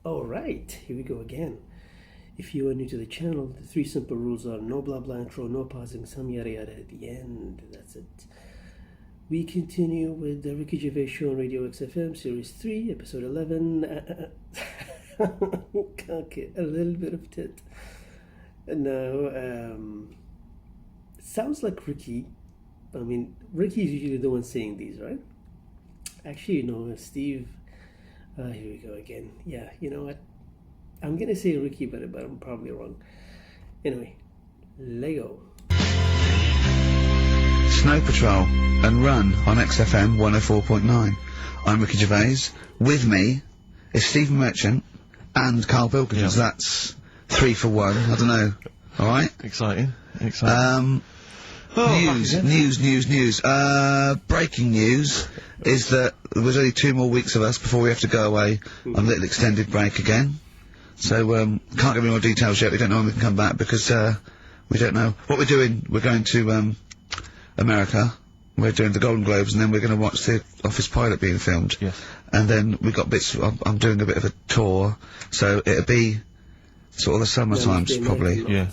Alright, here we go again. If you are new to the channel, the 3 simple rules are no blah blah intro, no pausing, some yada yada at the end. That's it. We continue with the Ricky Gervais Show on Radio XFM, Series 3, Episode 11. Okay, a little bit of tit. Now, sounds like Ricky. I mean, Ricky is usually the one saying these, right? Actually, Steve... here we go again. Yeah, you know what? I'm gonna say Ricky, but I'm probably wrong. Anyway, Lego. Snow Patrol and Run on XFM 104.9. I'm Ricky Gervais. With me is Stephen Merchant and Karl Pilkington. Yeah. So that's 3 for 1. I don't know. All right. Exciting. News. Breaking news is that there's only 2 more weeks of us before we have to go away on a little extended break again. So, can't give any more details yet. We don't know when we can come back because, we don't know what we're doing. We're going to, America. We're doing the Golden Globes and then we're going to watch the Office pilot being filmed. Yes. And then we've got bits, I'm doing a bit of a tour, so it'll be sort of the summer times, probably. Yeah.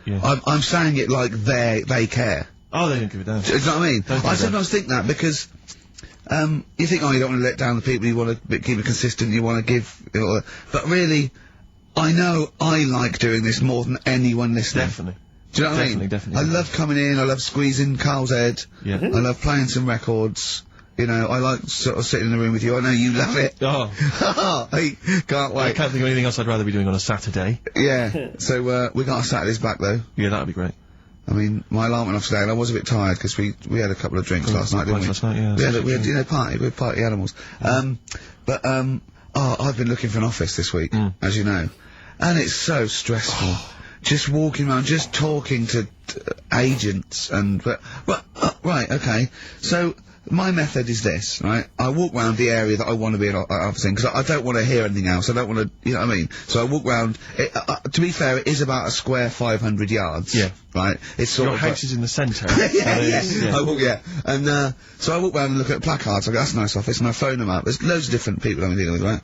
Yeah. I'm saying it like they care. Oh, they don't give a damn. Do you know what I mean? I sometimes think that because, you think, oh, you don't want to let down the people, you want to keep it consistent, you want to give, but really, I know I like doing this more than anyone listening. Definitely. Do you know what I mean? Definitely. I love coming in, I love squeezing Carl's head, Yeah. I love playing some records, I like sort of sitting in the room with you, I know you love it. Oh. I can't wait. I can't think of anything else I'd rather be doing on a Saturday. Yeah, so, we got our Saturdays back though. Yeah, that'd be great. I mean, my alarm went off today and I was a bit tired because we had a couple of drinks last night, didn't we? Last night, yeah. We had, we're party animals. I've been looking for an office this week, as you know, and it's so stressful. Just walking around, just talking to agents and, right, okay. So, my method is this, right? I walk round the area that I want to be an office in, because I don't want to hear anything else, I don't want to, you know what I mean? So I walk round, to be fair, it is about a square 500 yards. Yeah. Right? It's sort Your of... house is in the centre. yeah. And, so I walk round and look at placards, I go, that's a nice office, and I phone them up. There's loads of different people I'm dealing with, right?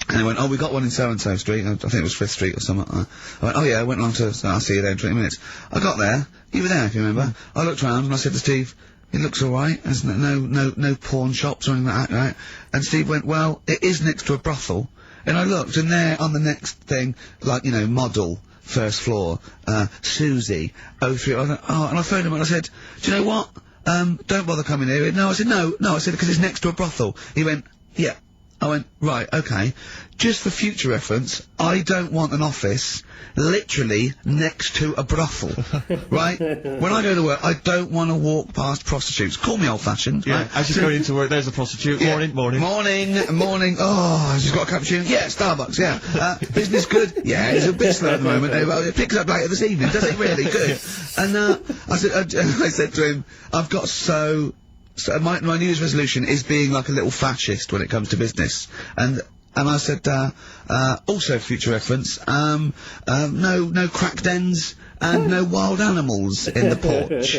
And they went, oh, we got one in so-and-so street, I think it was 5th Street or something. I went, oh yeah, I went along to, I'll see you there in 20 minutes. I got there, you were there if you remember. I looked round and I said to Steve, it looks alright, there's no pawn shops or anything like that, right? And Steve went, well, it is next to a brothel. And I looked, and there on the next thing, like, model, 1st floor, Susie, 03, and I phoned him and I said, do you know what? Don't bother coming here. He went, no, I said, no, I said, because it's next to a brothel. He went, yeah. I went, right, okay. Just for future reference, I don't want an office literally next to a brothel, right? When I go to work, I don't want to walk past prostitutes. Call me old-fashioned, Yeah, right? as you're going into work, there's a prostitute. Yeah. Morning. Morning. Oh, she's got a cappuccino. Yeah, Starbucks, yeah. Business good? Yeah, it's a bit slow at the moment. It picks up later this evening, does it really? Good. And, I said to him, I've got So my New Year's resolution is being like a little fascist when it comes to business. And I said, also future reference, no crack dens and no wild animals in the porch.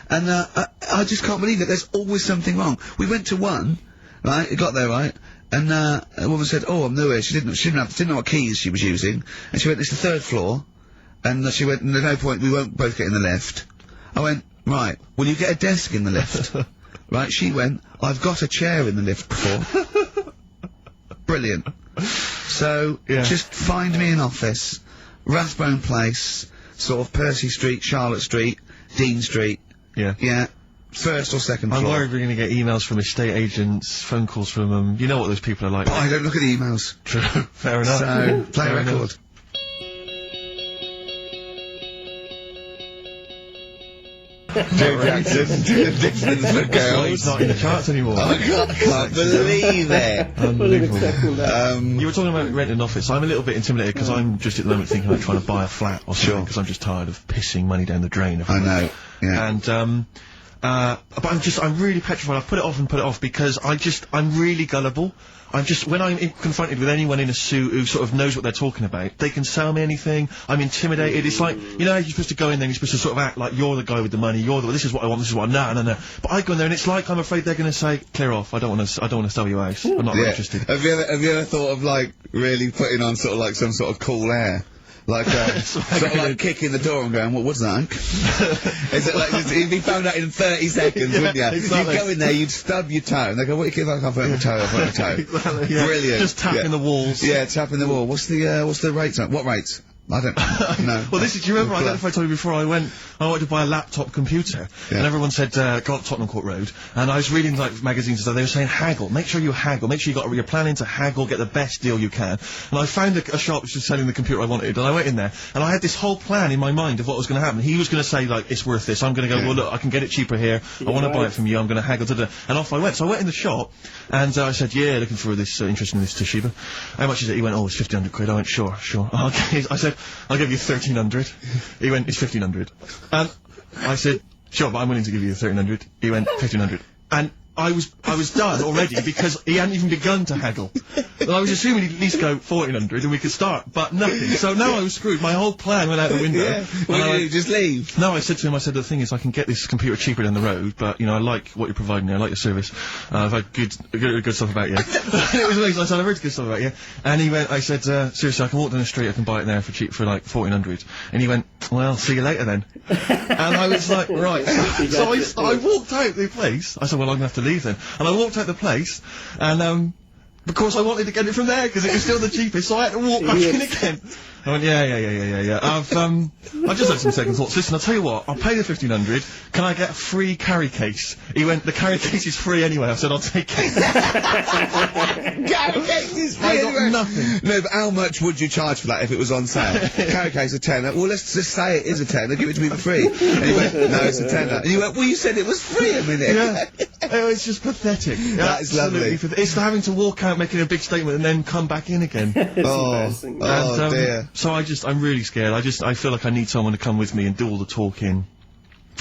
And, I just can't believe it. There's always something wrong. We went to one, right? It got there, right? And, a woman said, oh, I'm new here. She didn't know what keys she was using. And she went, it's the 3rd floor. And she went, there's no point, we won't both get in the lift. I went, right, will you get a desk in the lift? Right, she went, I've got a chair in the lift before. Brilliant. So, just find me an office, Rathbone Place, sort of Percy Street, Charlotte Street, Dean Street. Yeah. Yeah. 1st or 2nd floor. I'm worried we're going to get emails from estate agents, phone calls from them. You know what those people are like. But I don't look at the emails. True. Fair enough. So, play a record. Joe Jackson, do the distance for girls. He's not in the charts anymore. I can't believe it. Unbelievable. You were talking about renting an office. I'm a little bit intimidated because I'm just at the moment thinking about trying to buy a flat or something because I'm just tired of pissing money down the drain. I know. Yeah. And But I'm really petrified. I've put it off because I'm really gullible. When I'm confronted with anyone in a suit who sort of knows what they're talking about, they can sell me anything. I'm intimidated. It's like, you know, you're supposed to go in there and you're supposed to sort of act like you're the guy with the money, this is what I want, this is what no. But I go in there and it's like I'm afraid they're gonna say, clear off, I don't wanna sell you out. I'm not interested. Have you ever thought of, like, really putting on sort of like some sort of cool air? Like, sort of like kicking the door and going, what's that? Is it like, you'd be found out in 30 seconds, wouldn't you? Exactly. You'd go in there, you'd stub your toe, and they go, what do you keep like, I've got my toe, I've got my toe. Exactly, yeah. Brilliant. Just tapping the walls. Yeah, tapping the wall. What's the rates on? What rates? I don't know. Well, do you remember, I don't know if I told you before, I wanted to buy a laptop computer, and everyone said, go up Tottenham Court Road, and I was reading, like, magazines and stuff, they were saying haggle, make sure you haggle, make sure you're planning to haggle, get the best deal you can. And I found a shop which was selling the computer I wanted, and I went in there, and I had this whole plan in my mind of what was going to happen. He was going to say, like, it's worth this, I'm going to go, well, look, I can get it cheaper here, I want to buy it from you, I'm going to haggle, and off I went. So I went in the shop, and I said, yeah, looking for this, interested in this Toshiba. How much is it? He went, oh, it's 1,500 quid. I went, sure. Okay. I said, I'll give you 1,300. He went, it's 1,500. And I said, sure, but I'm willing to give you 1,300. He went, 1,500. And I was done already because he hadn't even begun to haggle. And I was assuming he'd at least go 1,400 and we could start, but nothing. So now I was screwed. My whole plan went out the window. Yeah. Well, you just leave. No, I said to him, the thing is, I can get this computer cheaper down the road, but, you know, I like what you're providing me, I like your service. I've had good stuff about you. It was amazing. I said, I've heard good stuff about you. And he went, I said, seriously, I can walk down the street, I can buy it there for cheap, for like 1,400. And he went, well, see you later then. And I was like, right. So I walked out the place. I said, well, I'm gonna have to leave then. And I walked out the place, and, of course I wanted to get it from there, because it was still the cheapest, so I had to walk back in again. I went, yeah. I've just had some second thoughts. Listen, I'll tell you what, I'll pay the 1,500, can I get a free carry case? He went, the carry case is free anyway. I said, I'll take it. Carry case is free I anyway. got nothing. No, but how much would you charge for that if it was on sale? Carry case a tenner. Well, let's just say it is a tenner, give it to me for free. And he went, no, it's a tenner. And you went, well, you said it was free a minute. Yeah. It's just pathetic. That is lovely. It's having to walk out making a big statement and then come back in again. Oh dear. So I'm really scared. I feel like I need someone to come with me and do all the talking.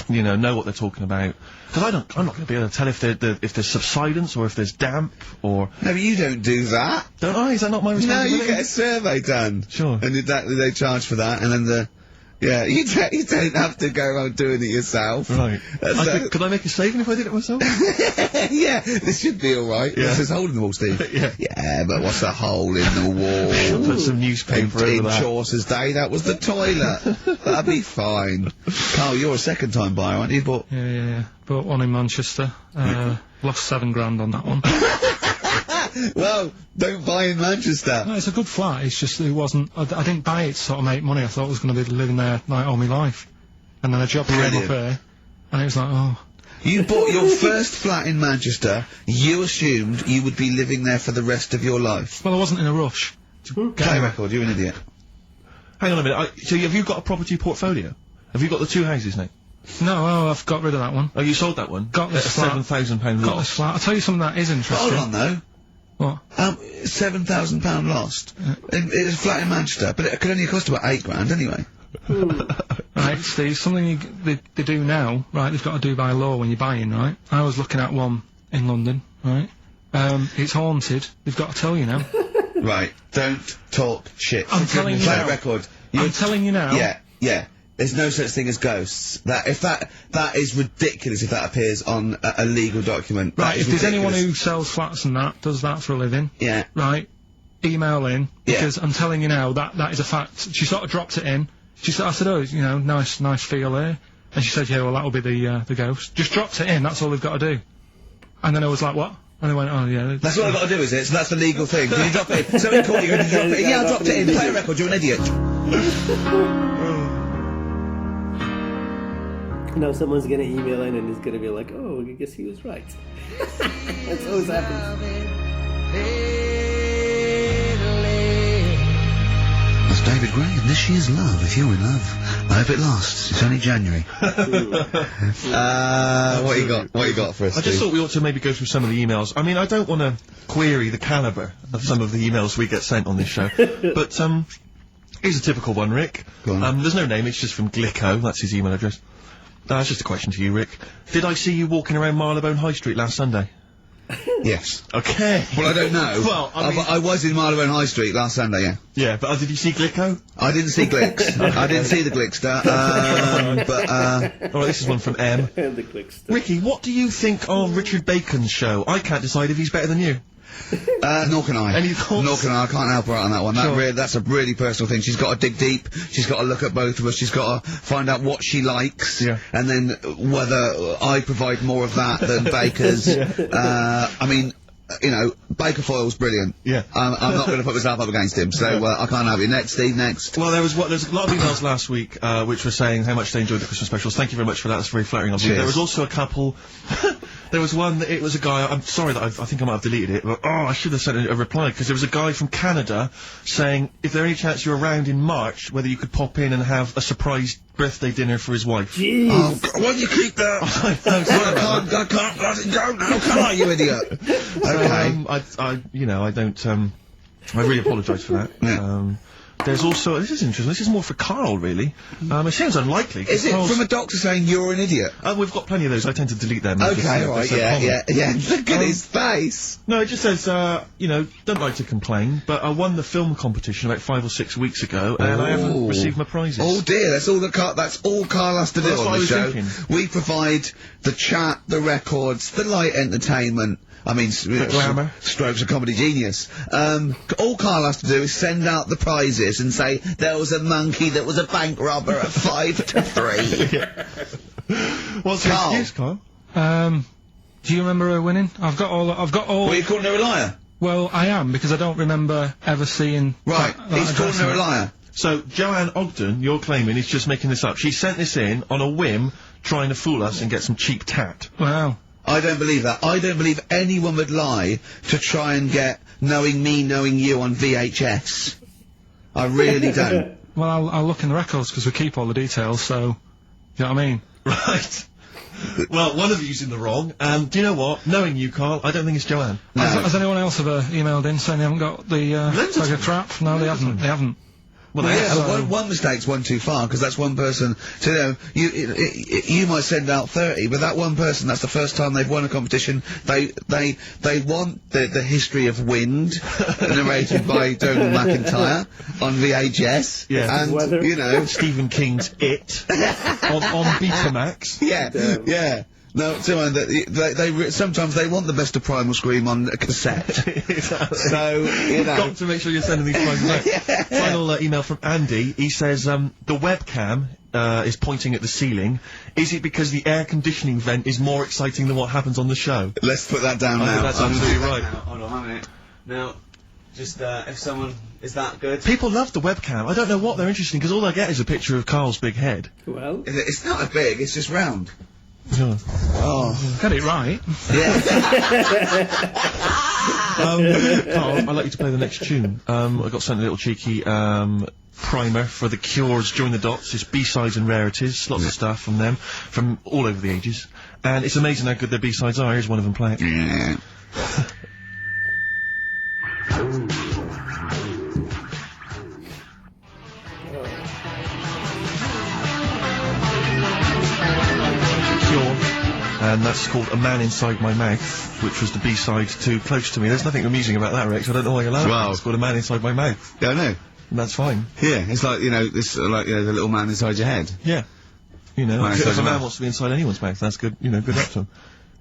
You know what they're talking about. Because I'm not going to be able to tell if there's subsidence or if there's damp or. No, but you don't do that. Don't I? Is that not my responsibility? No, you get a survey done. Sure. And they charge for that, and then yeah, you don't have to go around doing it yourself. Right. Could I make a saving if I did it myself? Yeah, this should be alright. Yeah. There's a hole in the wall, Steve. Yeah. Yeah, but what's a hole in the wall? Put some newspaper over in that. Chaucer's day, that was the toilet. That'd be fine. Carl, you're a second-time buyer, aren't you? But Yeah. Bought one in Manchester. Lost $7 grand on that one. well, don't buy in Manchester. No, it's a good flat, it's just it wasn't... I didn't buy it to sort of make money, I thought I was going to be living there, like, all my life. And then a job came up here, and it was like, oh... You bought your first flat in Manchester, you assumed you would be living there for the rest of your life. Well, I wasn't in a rush. Play record, you're an idiot. Hang on a minute, so have you got a property portfolio? Have you got the 2 houses now? No, I've got rid of that one. Oh, you sold that one? Got this flat. £7,000 Got this flat. I'll tell you something that is interesting. Hold on, though. What? £7,000 lost. It's a flat in Manchester, but it could only cost about £8 grand anyway. Right, Steve, something they do now, right, they've got to do by law when you're buying, right? I was looking at one in London, right? It's haunted, they've got to tell you now. Right, don't talk shit. I'm telling you now. Play record. I'm telling you now. Yeah. There's no such thing as ghosts. That is ridiculous if that appears on a legal document. Right, if there's anyone who sells flats and does that for a living. Yeah. Right, email in, because I'm telling you now, that is a fact. She sort of dropped it in. I said, oh, you know, nice feel here. And she said, yeah, well, that'll be the ghost. Just dropped it in, that's all they've got to do. And then I was like, what? And they went, oh, yeah. That's what I've got to do, is it? So that's the legal thing. Can you drop it in? Somebody called you and you drop it in. Yeah, I dropped it in. Play a record, you're an idiot. Now someone's gonna email in and is gonna be like, oh, I guess he was right. That's always happens. That's David Gray, and this year's Love, if you're in love. I hope it lasts. It's only January. What you got for us, I just thought we ought to maybe go through some of the emails. I mean, I don't want to query the calibre of some of the emails we get sent on this show, but, here's a typical one, Rick. Go on. There's no name, it's just from Glicko, that's his email address. That's just a question to you, Rick. Did I see you walking around Marylebone High Street last Sunday? Yes. Okay. Well, I don't know. Well, I mean- I was in Marylebone High Street last Sunday, yeah. Yeah, but did you see Glicko? I didn't see Glicks. I didn't see the Glickster, Alright, this is one from M. And the Glickster. Ricky, what do you think of Richard Bacon's show? I can't decide if he's better than you. Nor can I. Any thoughts? Nor can I. I can't help her out on that one. Sure. That's a really personal thing. She's got to dig deep. She's got to look at both of us. She's got to find out what she likes. Yeah. And then whether I provide more of that than Baker's. I mean, you know, Baker Foyle's brilliant. Yeah. I'm not going to put myself up against him, so I can't have it. Next, Steve, next. Well, there's a lot of emails last week, which were saying how much they enjoyed the Christmas specials. Thank you very much for that. That's very flattering of you. Cheers. There was also a couple. There was one. It was a guy. I'm sorry that I think I might have deleted it. But I should have sent a reply because there was a guy from Canada saying if there any chance you're around in March, whether you could pop in and have a surprise birthday dinner for his wife. Jeez. Oh, why don't you keep that? I can't let it go now, can I, you idiot? Okay. I don't. I really apologise for that. Yeah. There's also, this is interesting, this is more for Karl, really. It seems unlikely. Is it Karl's- from a doctor saying you're an idiot? We've got plenty of those, I tend to delete them. Okay, because they're right, so yeah. common. Look at his face. No, it just says, don't like to complain, but I won the film competition about 5 or 6 weeks ago, and I haven't received my prizes. Oh dear, that's all Karl has to do That's on what I the was show. thinking. We provide the chat, the records, the light entertainment. I mean, glamour. Strokes of comedy genius. All Karl has to do is send out the prizes and say there was a monkey that was a bank robber at 5 to 3. What's your Karl. excuse, Karl? Do you remember her winning? I've got all. Were you calling her a liar? Well, I am because I don't remember ever seeing. Right, he's calling her a liar. So, Joanne Ogden, you're claiming, is just making this up. She sent this in on a whim, trying to fool us and get some cheap tat. Wow. I don't believe that. I don't believe anyone would lie to try and get knowing me, knowing you on VHS. I really don't. Well, I'll look in the records because we keep all the details. So, you know what I mean? Right. Well, one of you's in the wrong, and do you know what? Knowing you, Karl, I don't think it's Joanne. No. Has anyone else ever emailed in saying they haven't got the bag of crap? No, they haven't. They haven't. Well, Well, yeah, yeah, one mistake's one too far, because that's one person. So, you know, you might send out 30, but that one person, that's the first time they've won a competition. They want the history of wind, narrated by Donald McIntyre on VHS. Yeah. And, Weather. you know, Stephen King's It on Betamax. yeah. No, sometimes they want the best of Primal Scream on a cassette. Exactly. So, you know. Got to make sure you're sending these prizes out. Final email from Andy. He says, the webcam is pointing at the ceiling. Is it because the air conditioning vent is more exciting than what happens on the show? Let's put that down I now. think that's absolutely right. Hold on a minute. Now, just, if someone... Is that good? People love the webcam. I don't know what they're interested in, because all I get is a picture of Karl's big head. Well, It's not as big, it's just round. Yeah. Oh. Got it right. Yeah. Karl, I'd like you to play the next tune. I got sent a little cheeky, primer for The Cure's Join the Dots. It's B-sides and rarities, lots of stuff from them, from all over the ages. And it's amazing how good their B-sides are. Here's one of them, play it. Yeah. And that's called A Man Inside My Mouth, which was the B-side to Close to Me. There's nothing amusing about that, Rex. I don't know why you're laughing. Wow. It's called A Man Inside My Mouth. Yeah, I know. And that's fine. Yeah, it's like, you know, this, like, you know, the little man inside your head. Yeah. You know, Man if inside a your man mouth. wants to be inside anyone's mouth, that's good, you know, good luck to him.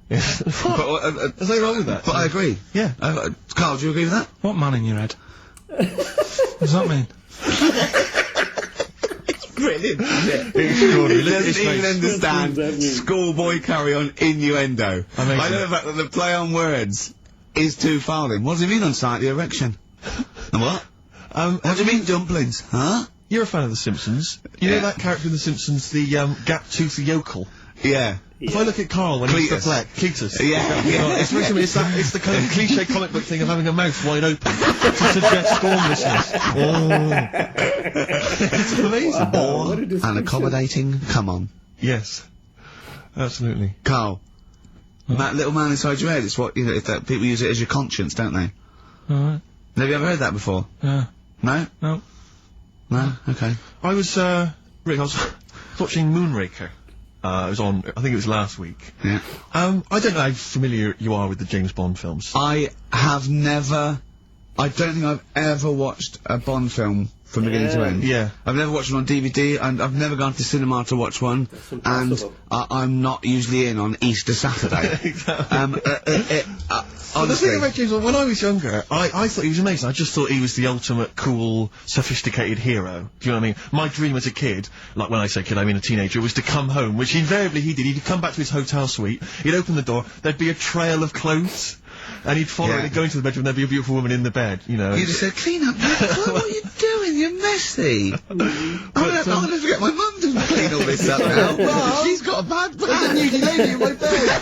Yeah. But, There's nothing wrong with that. but I agree. Yeah. Carl, do you agree with that? What man in your head? What does that mean? Brilliant, isn't it? Extraordinary. He doesn't It's even nice. understand What does that mean? schoolboy carry on innuendo. Amazing. I know the fact that the play on words is too fouling. What does he mean on site, the erection? And what? What do you mean dumplings? Huh? You're a fan of The Simpsons. You know Yeah. that character in The Simpsons, the, gap-toothed yokel? Yeah. If I look at Karl when he's Cletus. perplexed, Cletus. Yeah. It's very similar. It's the kind of cliche comic book thing of having a mouth wide open to suggest formlessness. It's amazing. what a And description. accommodating, come on. Yes. Absolutely. Carl. That little man inside your head, it's what, you know, if that, people use it as your conscience, don't they? Alright. Have you ever heard that before? Yeah. No? No. No? Okay. I was, Rick, I was watching Moonraker. It was on, I think it was last week. Yeah. I don't know how familiar you are with the James Bond films. I don't think I've ever watched a Bond film from beginning to end. Yeah. I've never watched one on DVD, and I've never gone to cinema to watch one, and I'm not usually in on Easter Saturday. Exactly. Honestly. The thing about James Bond, when I was younger, I thought he was amazing. I just thought he was the ultimate cool, sophisticated hero. Do you know what I mean? My dream as a kid, like when I say kid, I mean a teenager, was to come home, which invariably he did. He'd come back to his hotel suite, he'd open the door, there'd be a trail of clothes. And he'd follow it and go into the bedroom, there'd be a beautiful woman in the bed, you know. You'd have said, clean up, what are you doing? You're messy. I'm gonna get my mum to clean all this up now. Mum, she's got a bad back. There's a nudie lady in my bed.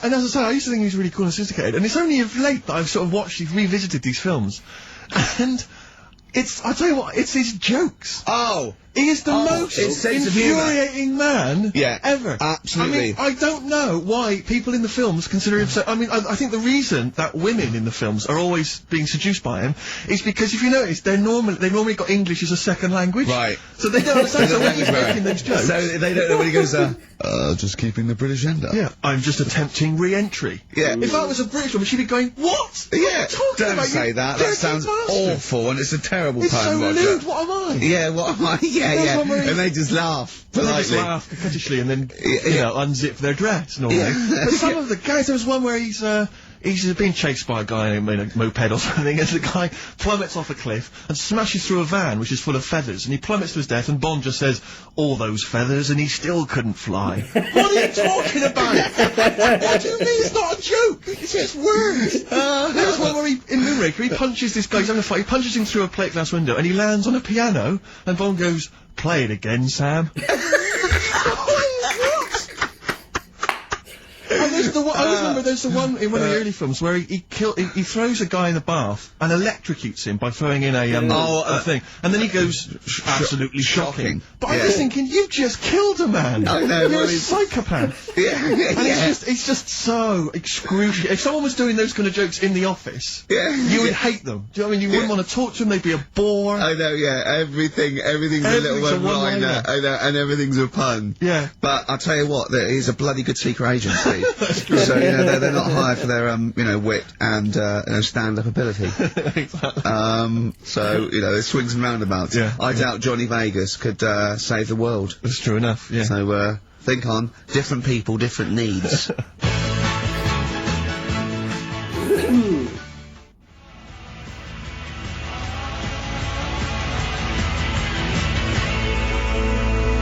And as I say, I used to think he was really cool and sophisticated, and it's only of late that I've sort of revisited these films. And I tell you what, it's his jokes. Oh! He is the most infuriating man ever. Absolutely. I mean, I don't know why people in the films consider him so... I mean, I think the reason that women in the films are always being seduced by him is because, if you notice, they've normally got English as a second language. Right. So they don't understand, so when he's making those jokes... So they don't know when he goes, just keeping the British end up. Yeah, I'm just attempting re-entry. Yeah. If I was a British woman, she'd be going, what? Yeah, don't say that. That sounds awful, and it's a terrible it's pun, so Roger. rude, what am I? Yeah, what am I? Yeah. And they just laugh politely. They just laugh coquettishly and then, you know, unzip their dress normally. But some of the guys, there was one where he's being chased by a guy in a moped or something, and the guy plummets off a cliff and smashes through a van which is full of feathers, and he plummets to his death, and Bond just says, all those feathers, and he still couldn't fly. What are you talking about? What do you mean? It's not a joke. It's just words. There was one where in Moonraker, he punches this guy, he's having a fight, he punches him through a plate glass window, and he lands on a piano, and Bond goes, play it again, Sam. And there's the one, I remember there's the one in one of the early films where he throws a guy in the bath and electrocutes him by throwing in a thing, and then he goes absolutely shocking. But I'm just thinking, you just killed a man. I know, you're a psychopath. It's just so excruciating. If someone was doing those kind of jokes in the office, you would hate them. Do you know what I mean? You wouldn't want to talk to them. They'd be a bore. I know, everything's a little one-liner. I know, and everything's a pun. Yeah. But I'll tell you what, he's a bloody good secret agency. That's true. So, you know, they're not hired for their, you know, wit and, stand-up ability. Exactly. So, you know, there's swings and roundabouts. Yeah. I doubt Johnny Vegas could, save the world. That's true enough, yeah. So, think on, different people, different needs.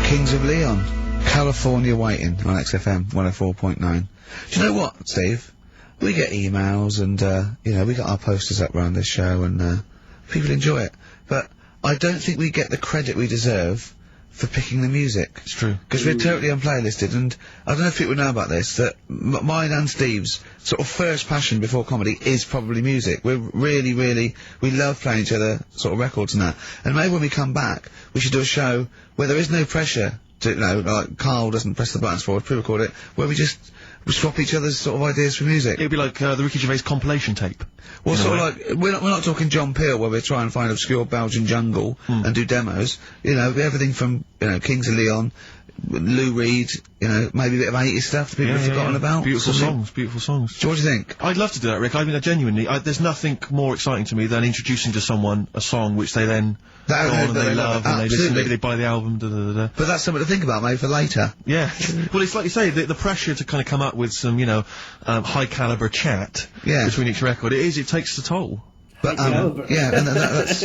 Kings of Leon. California Waiting on XFM 104.9. Do you know what, Steve? We get emails and, you know, we got our posters up around this show and, people enjoy it. But I don't think we get the credit we deserve for picking the music. It's true. Because we're totally unplaylisted, and I don't know if people know about this, that mine and Steve's sort of first passion before comedy is probably music. We're really, we love playing each other sort of records and that. And maybe when we come back, we should do a show where there is no pressure to, you know, like Carl doesn't press the buttons for us, pre-record it, where we just swap each other's sort of ideas for music. It'd be like the Ricky Gervais compilation tape. Well, sort of like, we're not talking John Peel, where we try and find obscure Belgian jungle and do demos. You know, everything from, you know, Kings of Leon, Lou Reed, you know, maybe a bit of 80s stuff that people have forgotten about. Beautiful songs. So what do you think? I'd love to do that, Rick. I mean, genuinely, there's nothing more exciting to me than introducing to someone a song which they then go on and they love, and they listen, maybe they buy the album, But that's something to think about, mate, for later. Yeah. Well, it's like you say, the pressure to kind of come up with some, you know, high caliber chat between each record, it takes the toll. But, yeah, and that's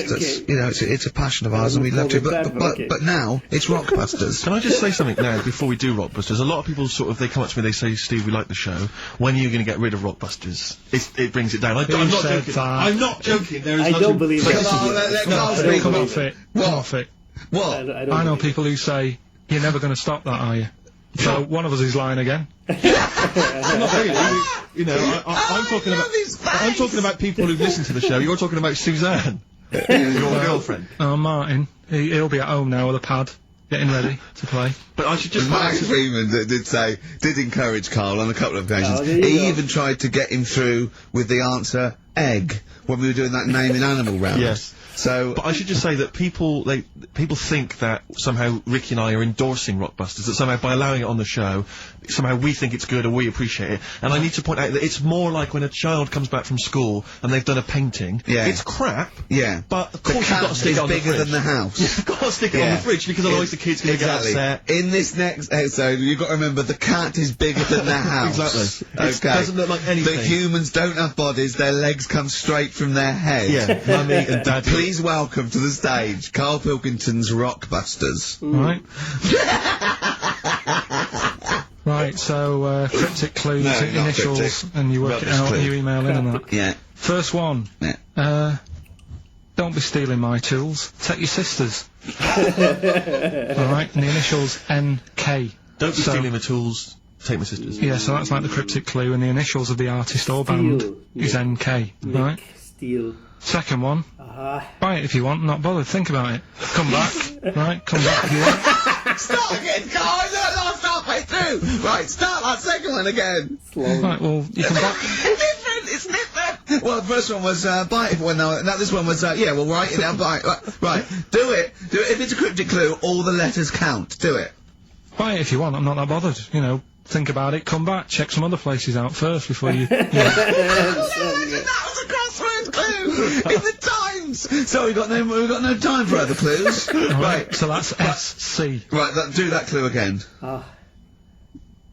you know, it's a passion of ours and we love to, but now, it's Rockbusters. Can I just say something now, before we do Rockbusters? A lot of people sort of, they come up to me, they say, Steve, we like the show, when are you going to get rid of Rockbusters? It brings it down. I'm not joking. I'm not joking, there is I don't believe it. Come off it. Come off it. What? I know people who say, you're never going to stop that, are you? So one of us is lying again. Not really. You know, I'm talking about people who listen to the show. You're talking about Suzanne, your girlfriend. Oh, Martin. He'll be at home now with a pad, getting ready to play. But I should just... Max Freeman did encourage Carl on a couple of occasions. He even tried to get him through with the answer egg when we were doing that naming animal round. Yes. So, But I should just say that people think that somehow Ricky and I are endorsing Rockbusters, that somehow by allowing it on the show, somehow we think it's good or we appreciate it. And I need to point out that it's more like when a child comes back from school and they've done a painting. Yeah. It's crap. yeah. But of The course you've got to cat stick is it on the bigger fridge. than the house. You've got to stick it on Yeah. the fridge because otherwise the kid's going to get upset. In this next episode, you've got to remember the cat is bigger than the house. Exactly. It Okay. doesn't look like anything. The humans don't have bodies, their legs come straight from their head. Yeah, mummy and daddy. Please welcome to the stage, Karl Pilkington's Rockbusters. Right. Right, so, cryptic clues, No, not initials, cryptic. and you work it Rubbish out clue. and you email in and that. Yeah. First one. Yeah. Don't be stealing my tools. Take your sister's. Alright, and the initials NK. Don't be So- stealing my tools. Take my sister's. Yeah, so that's like the cryptic clue, and the initials of the artist or band Steal. is NK. Right? Nick Steele. Second one. Ah. Buy it if you want, not bothered. Think about it. Come back. Right? Come back if you want. Start again, Karl! Last halfway through! Right, start that second one again! Slow. Right, well, you can buy... It's different! Well, the first one was, buy it, well, no, this one was, yeah, well, write it down, buy it. Right, do it. If it's a cryptic clue, all the letters count. Do it. Buy it if you want, I'm not that bothered. You know, think about it, come back, check some other places out first before you... That was a crossword clue! In the Times! So we've got no time for other clues. Right. So that's SC. Right, do that clue again. Ah.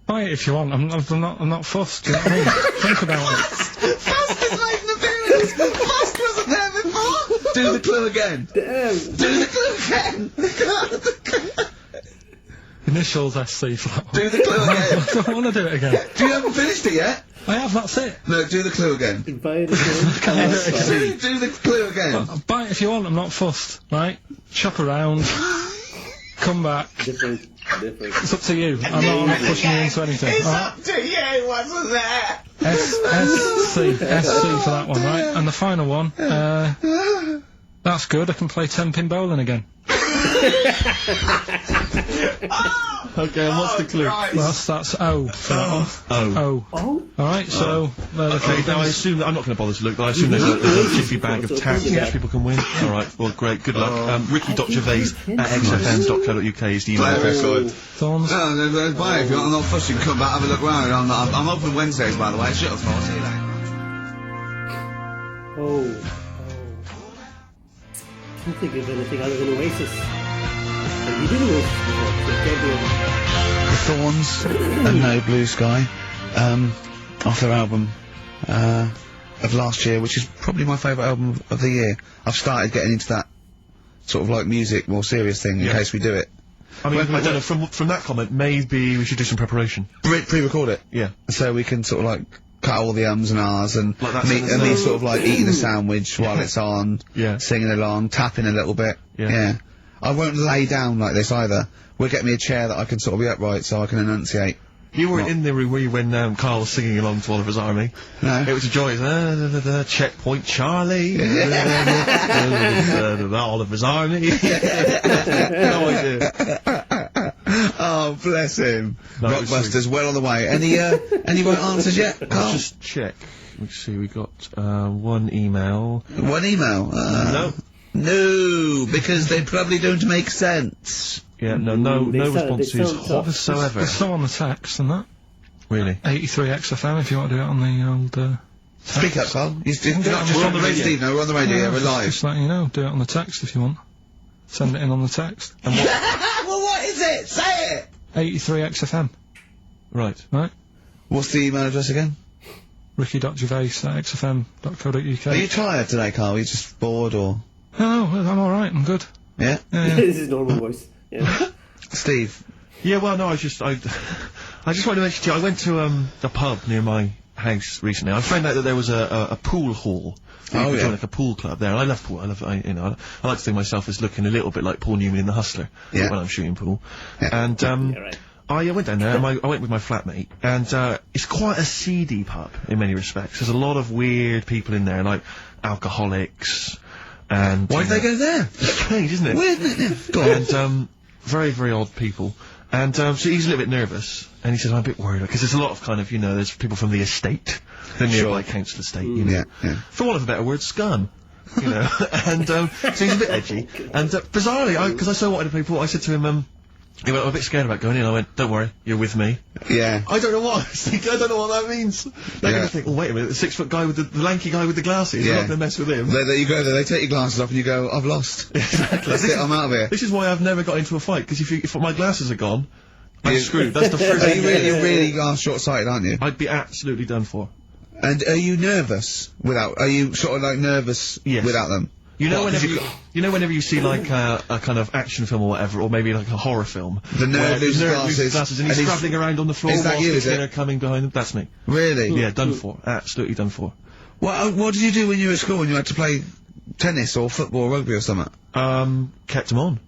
Buy it if you want, I'm not fussed. Do you know what I mean? Think about it. Fast is making an appearance! Fast wasn't there before! Do the clue again. Damn. Do the clue again! Initials SC for that one. Do the clue again. I don't want to do it again. You haven't finished it yet? I have, that's it. No, do the clue again. Invite again. Do the clue again. Buy it if you want, I'm not fussed, right? Shop around, come back. Different. It's up to you. I'm not pushing you into anything. It's Alright? up to you, wasn't there? SC for that one, right? And the final one, that's good, I can play 10-pin bowling again. Okay, and what's the clue? Right. Well, that's O for that one. Oh. O. Alright, so, there the Okay, three now I things. assume that I'm not going to bother to look, but I assume there's a jiffy bag of tax which people can win. Alright, well, great, good luck. Ricky.gervais at xfm.co.uk is the email address. Thorns. No, buy it if you want. I'm not fussing. Come back, have a look round. I'm open Wednesdays, by the way. Shut up, I'll see you later. Oh. Can't think of anything other than Oasis. And you did Oasis before, so it can't be a- The Thorns and No Blue Sky, off their album of last year, which is probably my favourite album of the year. I've started getting into that sort of like music, more serious thing in Yeah. case we do it. I mean, I don't know, from that comment, maybe we should do some preparation. Pre-record it, Yeah. so we can sort of like cut all the ums and ahs and Like that me, sort of and me stuff. sort of like eating a sandwich while it's on, Yeah. singing along, tapping a little bit. Yeah. I won't lay down like this either. We'll get me a chair that I can sort of be upright so I can enunciate. You weren't in the room, were you, when Carl was singing along to Oliver's Army? No. It was a joy. Checkpoint Charlie. Oliver's Army. No idea. Oh, bless him. No, it was Rockbusters, well on the way. Any right answers yet, Let's Carl? just check. Let's see, we got one email. One email? No. No, because they probably don't make sense. Yeah, no They sound- responses they sound tough. whatsoever. There's some on the text and that. Really? 83 XFM if you want to do it on the old, Speak up, Carl. You're do it not on just the on the radio. Steve, no, we're on the radio, yeah, we're live. Just letting you know, do it on the text if you want. Send it in on the text. Well, what is it? Say it! 83 XFM, Right. right? What's the email address again? Ricky.gervais at xfm.co.uk. Are you tired today, Carl? Are you just bored, or...? No, I'm alright, I'm good. Yeah? This is normal voice. Yeah. Steve? Yeah, well, no, I just wanted to mention to you, I went to the pub near my house recently. I found out that there was a pool hall. You Oh, could yeah. join, like a pool club there. I love pool. I like to think of myself as looking a little bit like Paul Newman in The Hustler Yeah. when I'm shooting pool. Yeah. And Yeah, right. I went down there, and I went with my flatmate, and it's quite a seedy pub in many respects. There's a lot of weird people in there, like alcoholics, and... Why did they go there? It's strange, isn't it? Weird, isn't it? Go on. And, very, very odd people. And, so he's a little bit nervous, and he says, I'm a bit worried, because there's a lot of kind of, there's people from the estate, the nearby council estate, Yeah, yeah. For want of a better word, scum. you know, and, so he's a bit edgy. And, bizarrely, because I so wanted to play pool, I said to him, he went, I'm a bit scared about going in. I went, don't worry, you're with me. Yeah. I don't know what I was thinking. I don't know what that means. They're going to think, oh, wait a minute, the 6-foot guy with the lanky guy with the glasses. Yeah. I'm not going to mess with him. You go there, they take your glasses off and you go, I've lost. Exactly. That's it, I'm out of here. This is why I've never got into a fight, because if my glasses are gone, I'm screwed. That's the first So thing. you really are short-sighted, aren't you? I'd be absolutely done for. And are you nervous are you sort of like nervous Yes. without them? You know, What, 'cause whenever you see like a kind of action film or whatever, or maybe like a horror film, The nerd where loses loses glasses, and he's and scrabbling around on the floor is that whilst you, the is it? killer coming behind him. That's me. Really? Yeah, done for. Absolutely done for. What did you do when you were at school when you had to play tennis or football or rugby or something? Kept him on.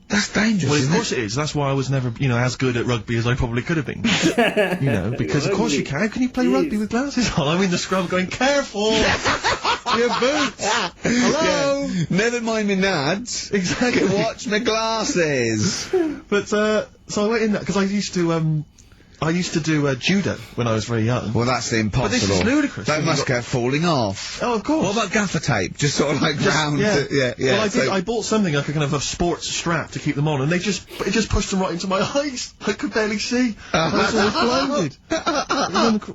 That's dangerous, Well, of isn't course it is. That's why I was never, as good at rugby as I probably could have been. Because of course you can. How can you play rugby with glasses on? I'm in the scrum going, careful! Your boots! Hello! Yeah. Never mind me nads. Exactly. Watch my glasses. But, so I went in that, because I used to do judo when I was very young. Well, that's impossible. But this is ludicrous. That must go falling off. Oh, of course. What about gaffer tape? Just sort of like round. Yeah. Well, I bought something like a kind of a sports strap to keep them on, and it just pushed them right into my eyes. I could barely see. I was always blinded.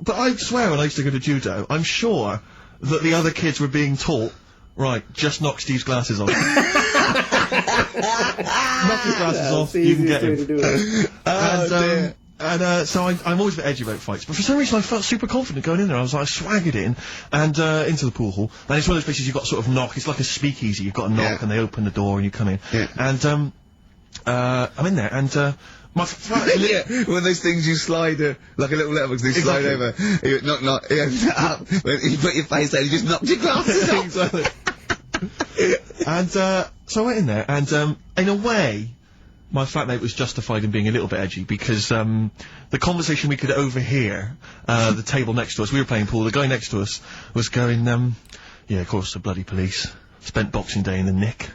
But I swear, when I used to go to judo, I'm sure that the other kids were being taught, right, just knock Steve's glasses off. Knock his glasses off, you can get him. So I'm always a bit edgy about fights, but for some reason I felt super confident going in there. I was like, I swaggered in, and, into the pool hall, and it's one of those places you've got to sort of knock, it's like a speakeasy, you've got to knock, and they open the door and you come in. Yeah. And, I'm in there, and, my yeah, one of those things you slide, like a little letterbox, they slide over. You knock, you open it up, you put your face there, you just knocked your glasses off. Exactly. And, so I went in there, and, in a way, my flatmate was justified in being a little bit edgy, because, the conversation we could overhear, the table next to us, we were playing pool, the guy next to us was going, yeah, of course, the bloody police. Spent Boxing Day in the Nick.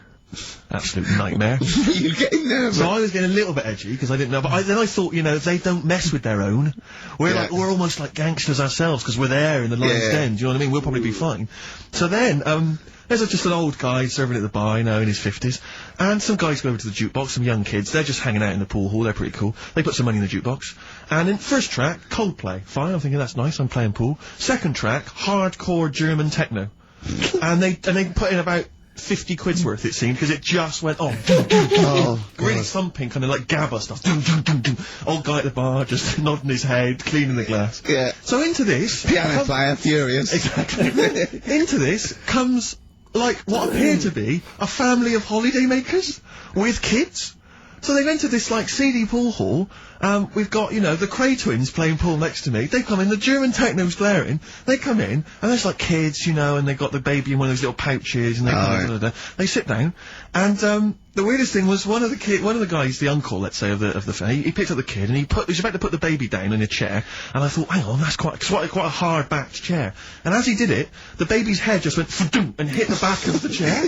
Absolute nightmare. You're getting nervous. So I was getting a little bit edgy, because I didn't know, but then I thought, they don't mess with their own. We're almost like gangsters ourselves, because we're there in the lion's den, do you know what I mean? We'll probably be fine. So then, there's just an old guy serving at the bar, in his 50s, and some guys go over to the jukebox, some young kids, they're just hanging out in the pool hall, they're pretty cool. They put some money in the jukebox, and in first track, Coldplay. Fine, I'm thinking that's nice, I'm playing pool. Second track, hardcore German techno. and they put in about 50 quid's worth, it seemed, because it just went on. Really thumping, kind of like GABA stuff. Old guy at the bar, just nodding his head, cleaning the glass. Yeah. So into this... Piano player, furious. Exactly. Into this comes, like, what appeared to be a family of holidaymakers with kids. So they've entered this, like, seedy pool hall. We've got, the Cray twins playing pool next to me. They come in, the German techno's blaring. They come in, and there's, like, kids, and they've got the baby in one of those little pouches, and they sit down. And, the weirdest thing was one of the guys, the uncle, let's say, of the family, he picked up the kid, and he was about to put the baby down in a chair, and I thought, hang on, that's quite a hard-backed chair. And as he did it, the baby's head just went and hit the back of the chair,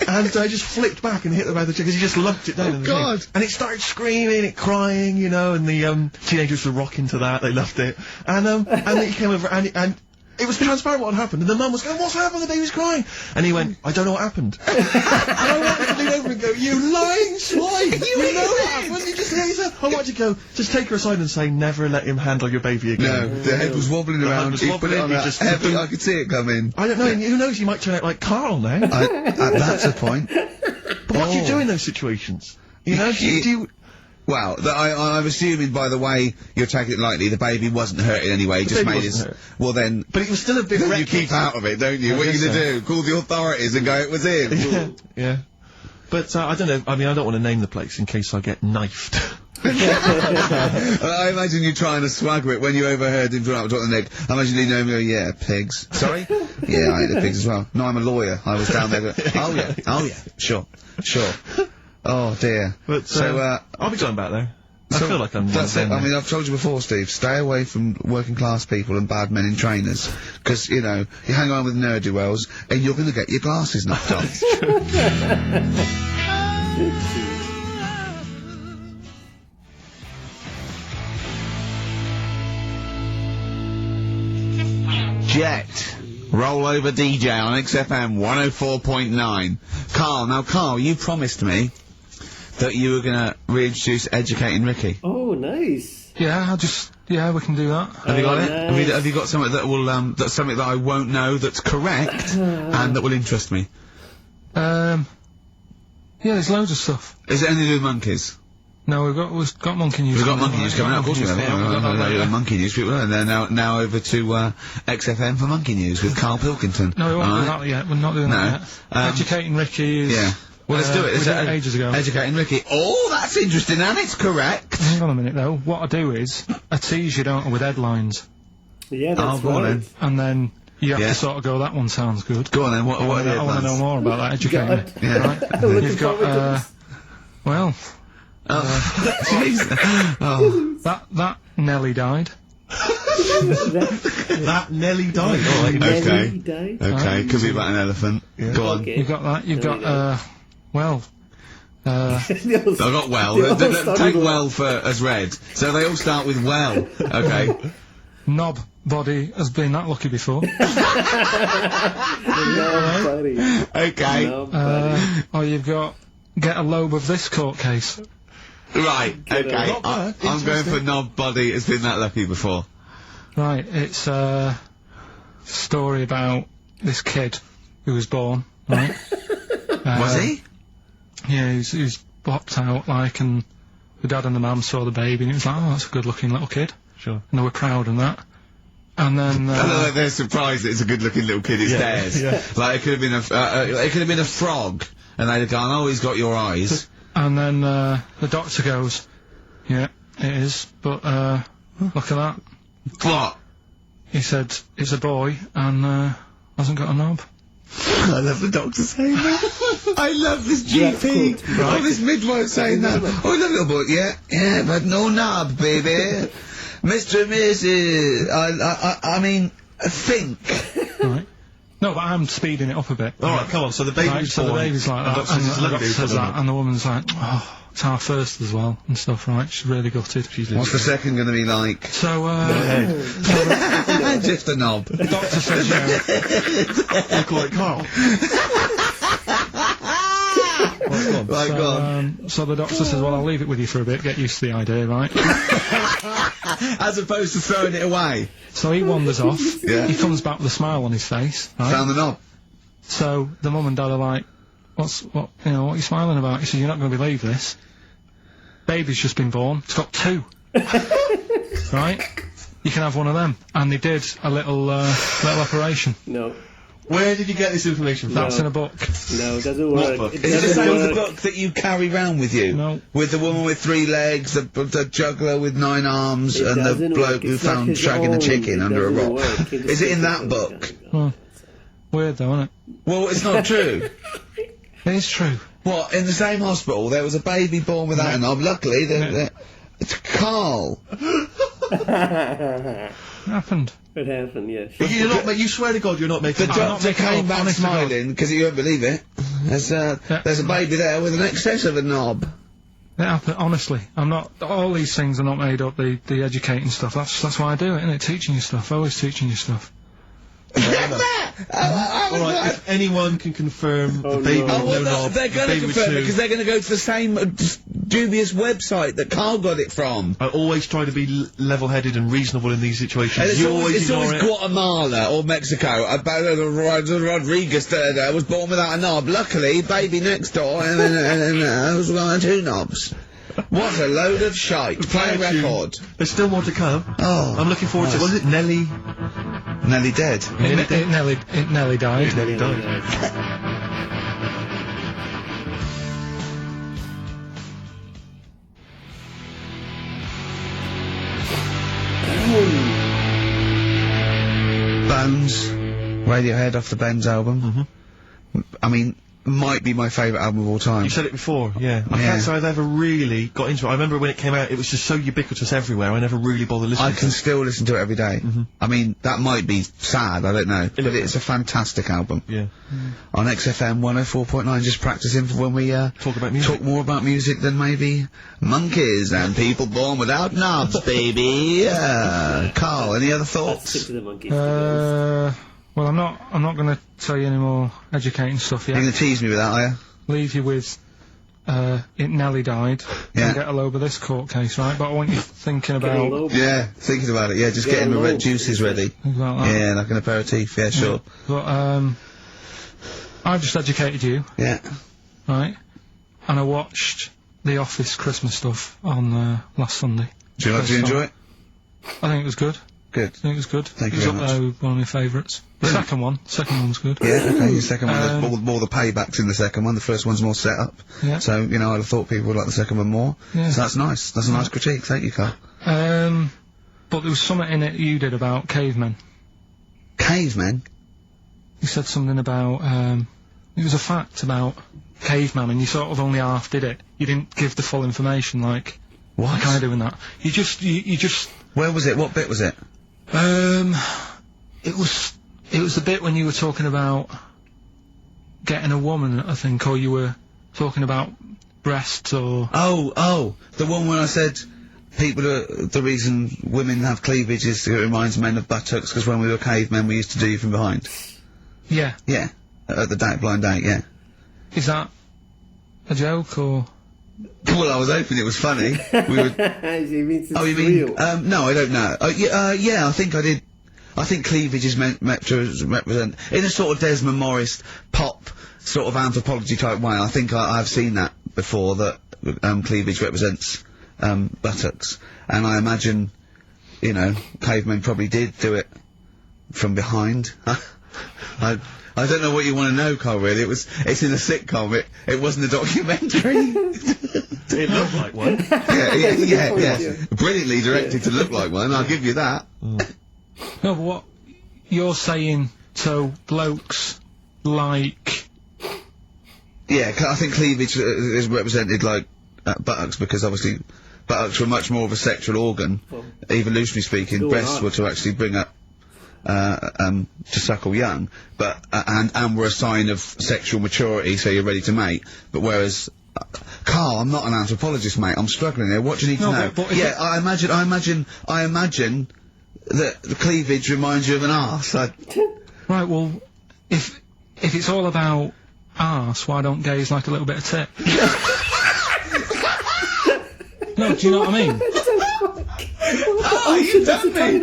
and just flipped back and hit the back of the chair, because he just lumped it down in the God. thing. And it started screaming, it crying, and the, teenagers were rocking to that, they loved it. And then he came over, and it was transparent what had happened, and the mum was going, what's happened? The baby's crying. And he went, I don't know what happened. And I wanted to lean over and go, you lying swine! You know what happened? You just he said, I wanted to go, just take her aside and say, never let him handle your baby again. No, the head was wobbling around, he put it on that heavy, I could see it coming. I don't know, who knows, he might turn out like Karl now. That's a point. But what do you do in those situations? Do you... Well, I'm assuming by the way you're taking it lightly, the baby wasn't hurt in any way. Just made his. Well then, but it was still a bit. You keep out of it, don't you? What are you going to do? Call the authorities and go, it was him. Yeah. But I don't know. I mean, I don't want to name the place in case I get knifed. I imagine you trying to swagger it when you overheard him talking about the Nick. I imagine you know him go, yeah, pigs. Sorry? Yeah, I hate the pigs as well. No, I'm a lawyer. I was down there. Oh yeah, sure. Oh dear. But, I'll be going back there. I feel like I'm... That's it. I mean, I've told you before, Steve, stay away from working class people and bad men in trainers. Because, you hang on with ne'er-do-wells and you're going to get your glasses knocked off. Jet. Roll over DJ on XFM 104.9. Carl, you promised me that you were gonna reintroduce Educating Ricky. Oh, nice. Yeah, we can do that. Have you got it? Nice. Have you got something that will, that's something that I won't know that's correct and that will interest me? Yeah, there's loads of stuff. Is it anything to do with monkeys? No, we've got monkey news. We've got coming monkey news coming out, of course we have. Monkey news people, and they're now over to XFM for monkey news with Karlpilkington. No, we won't do that yet. We're not doing that yet. Educating Ricky is... Yeah. Well, let's do it. We did it ages ago. Educating Ricky. Oh, that's interesting, and it's correct. Hang on a minute, though. What I do is, I tease you, don't I, with headlines. Yeah, that's go on right. then. And then you have to sort of go, that one sounds good. Go on then, what are the I want to know more about that, educating me. Yeah. Right? You've got, well... that Nelly died. That Nelly died. Oh, Nelly died? Okay, could be about an elephant. Yeah. Go on. Okay. You've got that. You've got, I've got well. Take well for as read. So they all start with well. Okay. Knob body has been that lucky before. Okay. Or you've got get a lobe of this court case. Right. Okay. I'm going for knob body has been that lucky before. Right. It's a story about this kid who was born. Right. Was he? Yeah, he was popped out, like, and the dad and the mum saw the baby, and it was like, oh, that's a good-looking little kid. Sure. And they were proud and that. And then, they're surprised that it's a good-looking little kid. It's theirs. Yeah. Like it could have been a frog, and they'd have gone, oh, he's got your eyes. And then, the doctor goes, yeah, it is, but, look at that. What? He said, it's a boy, and, hasn't got a knob. I love the doctor saying that. I love this GP. Oh, this midwife saying that. Oh, I love little boy. Yeah, but no knob, baby. Mr. and Mrs. I mean, think. Right. No, but I'm speeding it up a bit. Alright, come on, so the baby's right, so born. the baby's like that, and the doctor says that, and the woman's like, oh, it's our first as well, and stuff, right? She's really gutted. What's the second going to be like? So, Just a knob. the doctor says, yeah. I call it Carl. So the doctor says, well, I'll leave it with you for a bit, get used to the idea, right? As opposed to throwing it away. So he wanders off. Yeah. He comes back with a smile on his face, right? Found the knob. So the mum and dad are like, what are you smiling about? He says, you're not going to believe this. Baby's just been born. It's got 2. Right? You can have one of them. And they did a little operation. No. Where did you get this information from? That's in a book. No, it doesn't work. book? It Is it the doesn't same as the work. book that you carry round with you? No. With the woman with 3 legs, the juggler with 9 arms, It and the doesn't bloke work. who It's not found his shagging a own. chicken It under a doesn't rock. work. It Is it in just- that book? Weird though, isn't it? Well, it's not true. It is true. What, in the same hospital, there was a baby born without a knob. Luckily, it's Carl. It happened. It happened, yes. You're not you swear to God you're not making The it up. doctor came back honest to God. smiling, because you won't believe it. There's a baby there with an excess of a knob. It happened, honestly. I'm not, all these things are not made up, the educating stuff. That's why I do it, innit? Teaching you stuff. Always teaching you stuff. Alright, if anyone can confirm the baby no. with no knob, They're going to baby with confirm it, 2. because they're going to go to the same dubious website that Carl got it from. I always try to be level-headed and reasonable in these situations. And You always it's ignore always it. Guatemala or Mexico. Rodriguez there was born without a knob. Luckily, baby next door and was one of 2 knobs. What a load of shite. Play a record. There's still more to come. Oh. I'm looking forward to it. Was it Nelly? Nearly dead. It nearly died. Nelly died. Bones. Radiohead off the Benz album. I mean, might be my favourite album of all time. You said it before, yeah. I Yeah. can't say I've ever really got into it. I remember when it came out, it was just so ubiquitous everywhere, I never really bothered listening I to can it. still listen to it every day. I mean, that might be sad, I don't know. But it's a fantastic album. Yeah. On XFM 104.9, just practicing for when we Talk about music. talk more about music than maybe monkeys and people born without knobs, baby. Carl, any other Stick thoughts? to the monkeys. to be honest. Well, I'm not going to tell you any more educating stuff yet. You're going to tease me with that, are you? Leave you with, it nearly died. Yeah. And get a load of this court case, right? But I want you thinking about... Yeah, thinking about it, yeah, just getting the juices ready. Think about that. Yeah, like an aperitif, yeah, sure. But, I've just educated you, Yeah. right? And I watched The Office Christmas stuff on, last Sunday. Do you enjoy it? I think it was good. Good. I think it was good. Thank you it was very up there with one of my favourites. The second one was good. Yeah, okay, the second one, more the paybacks in the second one, the first one's more set up. Yeah. So, you know, I'd have thought people would like the second one more. Yeah. So that's nice. That's a nice critique. Thank you, Carl. But there was something in it you did about cavemen. Cavemen? You said something about, it was a fact about caveman, and you sort of only half did it. You didn't give the full information, like... What? Like I do in that. You just... Where was it? What bit was it? It was the bit when you were talking about getting a woman, I think, or you were talking about breasts or... Oh, the one where I said the reason women have cleavage is it reminds men of buttocks, because when we were cavemen we used to do you from behind. Yeah. Yeah. At the blind date, yeah. Is that a joke, or...? Well, I was hoping it was funny. We were... He means it's Oh, you mean... real. No, I don't know. Yeah, I think I did... I think cleavage is meant to represent... In a sort of Desmond Morris pop sort of anthropology type way, I think I've seen that before, that cleavage represents buttocks. And I imagine, you know, cavemen probably did do it from behind. I don't know what you want to know, Carl, really. It's in a sitcom. It wasn't a documentary. It looked like one. Yeah. Brilliantly directed to look like one, I'll give you that. No, but what you're saying, so blokes like... Yeah, I think cleavage is represented like buttocks, because obviously buttocks were much more of a sexual organ, evolutionarily speaking. Breasts were to actually bring up to suckle young, but and were a sign of sexual maturity, so you're ready to mate. But whereas Carl, I'm not an anthropologist, mate. I'm struggling here. What do you need to know? But yeah, I imagine that the cleavage reminds you of an arse. Right. Well, if it's all about arse, why don't gays like a little bit of tit? No, do you know what I mean? You done me!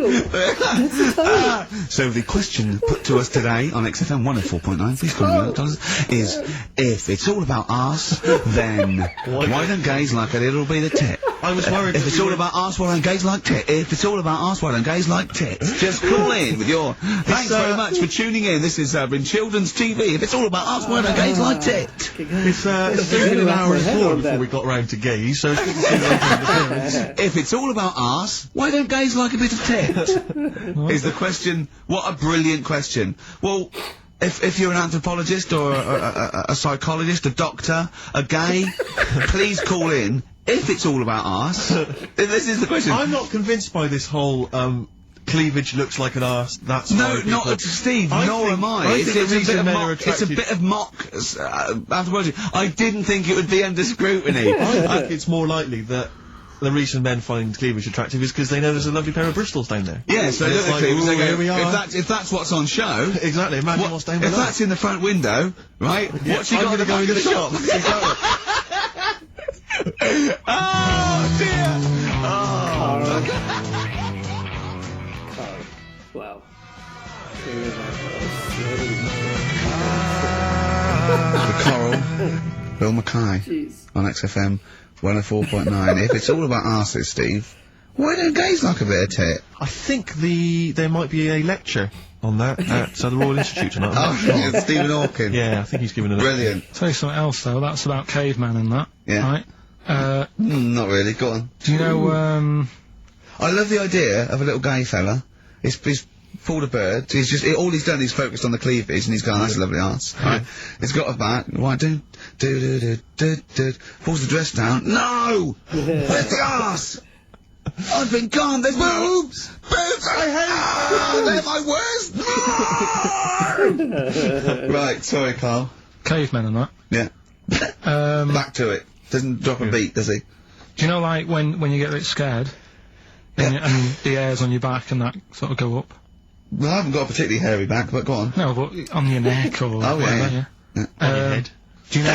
So the question put to us today on XFM 104.9, please call me, is if it's all about arse, then why don't gays like a little bit of tit? I was worried. If it's all about arse, why don't gays like tit? If it's all about arse, why don't gays like tit? Just call in with your... Thanks very much for tuning in. This is in children's TV. If it's all about arse, why don't gays like tit? It's been an hour and 4 before we got round to gays, so it's good to see you. If it's all about arse, why don't gays like a bit of tit? Is the question. What a brilliant question. Well, if you're an anthropologist or a psychologist, a doctor, a gay, please call in. If it's all about arse, this is the question. I'm not convinced by this whole, cleavage looks like an arse, that's no, not Steve, nor am I. It's a bit of mock anthropology. I didn't think it would be under scrutiny. I think it's more likely that the reason men find cleavage attractive is because they know there's a lovely pair of Bristols down there. Yes, they it's look like, like, ooh, here we are. If that's what's on show... Exactly, imagine what's down below. If that's in the front window, right, what's you got in the back of the shop? Oh, dear! Oh, Wow. The Coral, Bill Mackay, Jeez. on XFM 104.9. If it's all about arses, Steve, why don't gays like a bit of tit? I think there might be a lecture on that at the Royal Institute tonight. Oh, Stephen Hawking. Yeah, I think he's giving it a... Brilliant. Tell you something else though. That's about cavemen and that. Yeah. Right. Not really. Go on. Do you know? I love the idea of a little gay fella. He's pulled a bird. He's just all he's done is focused on the cleavage, and he's gone, "That's a lovely arse." Right? He's got a back. Why do pulls the dress down. No, where's the arse? I've been gone. There's boobs. Boobs. I hate. They're my worst. Right. Sorry, Carl. Cavemen and that. Yeah. Back to it. Doesn't drop a beat, does he? Do you know, like when you get a bit scared, and the hairs on your back and that sort of go up? Well, I haven't got a particularly hairy back, but go on. No, but on your neck or Oh, whatever, yeah. On your head. Do you know...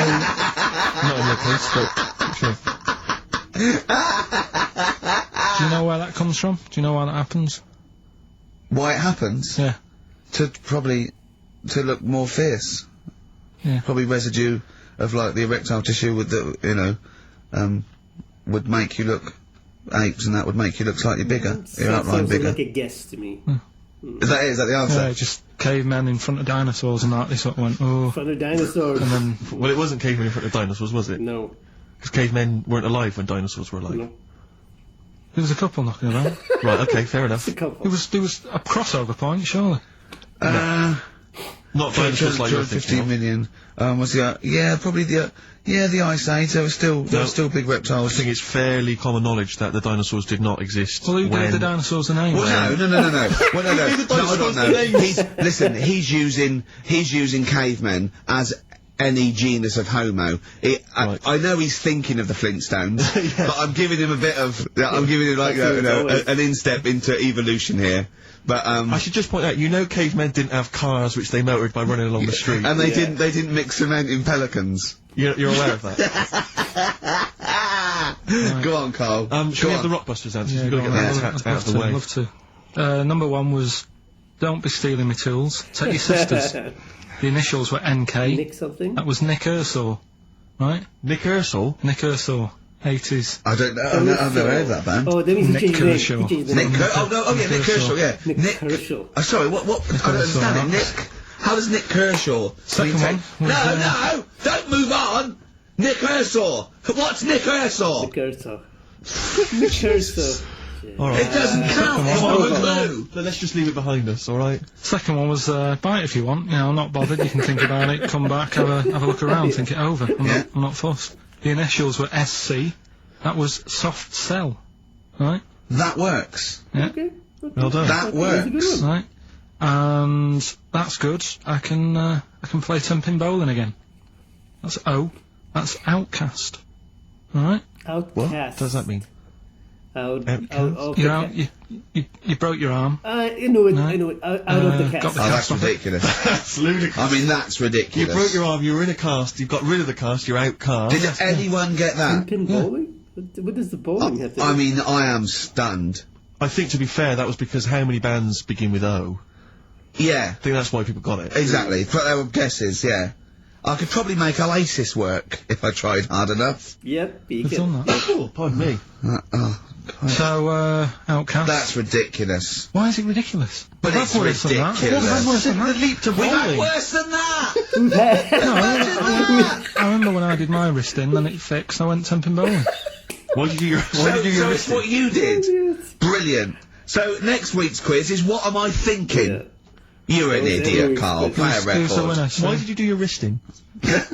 Not in your case, but sure. Do you know where that comes from? Do you know why that happens? Why it happens? Yeah. To look more fierce. Yeah. Probably residue of, like, the erectile tissue with the, you know, would make you look apes, and that would make you look slightly bigger. Your outline Sounds bigger. like a guess to me. Is that the answer? Yeah, just cavemen in front of dinosaurs and that, they sort of went, oh... For the dinosaurs. And then... Well, it wasn't cavemen in front of dinosaurs, was it? No. Because cavemen weren't alive when dinosaurs were alive. No. There was a couple knocking about. Right, okay, fair enough. A couple. There was a crossover point, surely. Not dinosaurs like you're 15 thinking of. million. Was the, probably the Ice Age. There were still big reptiles. I think it's fairly common knowledge that the dinosaurs did not exist. Well, who when... gave the dinosaurs a name? Well, no. Well, no. I don't know. He's using cavemen as any genus of Homo. Right. I know he's thinking of the Flintstones, but I'm giving him a bit of, I'm giving him like an instep into evolution here. But I should just point out, you know, cavemen didn't have cars which they motored by running along the street. and they didn't mix cement in pelicans. You're aware of that? Go on, Carl. Should we have the Rockbusters answers? Yeah, We've got to get that out of the way. I'd love to. Number one was, don't be stealing my tools. Take your sisters. The initials were NK. Nick something? That was Nick Ershaw, right? Nick Ershaw? Nick Ershaw, 80s. I don't know. I've never heard of that band. Oh, that means Nick he changed the name. Kershaw. He changed the Nick name. Nick Kershaw, yeah. Nick Kershaw. Sorry, what? I don't understand it. Nick. How does Nick Kershaw? Second one was, No! Don't move on! Nick Kershaw! What's Nick Kershaw? Nick Kershaw. Nick Kershaw. Alright. It doesn't count! It's not a clue! But let's just leave it behind us, alright? Second one was, buy it if you want. You know, I'm not bothered. You can think about it, come back, have a look around, think it over. I'm not fussed. The initials were SC. That was soft cell. Right? That works. Yeah. Okay. Well done. That works. Right. And that's good. I can play 10-pin bowling again. That's O. That's outcast. Alright? Outcast. What does that mean? You're out, you broke your arm. I know it. Out of the cast. got the Oh, that's cast off it. ridiculous. That's ludicrous. I mean, that's You ridiculous. broke your arm, you were in a cast, you got rid of the cast, you're outcast. Did anyone get that? Pin bowling? What does the bowling have to do? I mean, I am stunned. I think, to be fair, that was because how many bands begin with O? Yeah, I think that's why people got it. exactly. But there were guesses, yeah. I could probably make Oasis work if I tried hard enough. Yep, you We've can. done that. Oh, pardon me. So, outcast. That's ridiculous. Why is it ridiculous? But We've it's had worse than that. ridiculous. We've had worse than that. The leap to We've had bowling. worse than that! I remember when I did my wristing, then it fixed, I went 10-pin bowling. Why did you do your So it's wristing? what you did. Brilliant. So next week's quiz is what am I thinking? Yeah. You're an That was idiot, every Carl. quiz. Play a Who's the record. winner? Why did you do your wristing?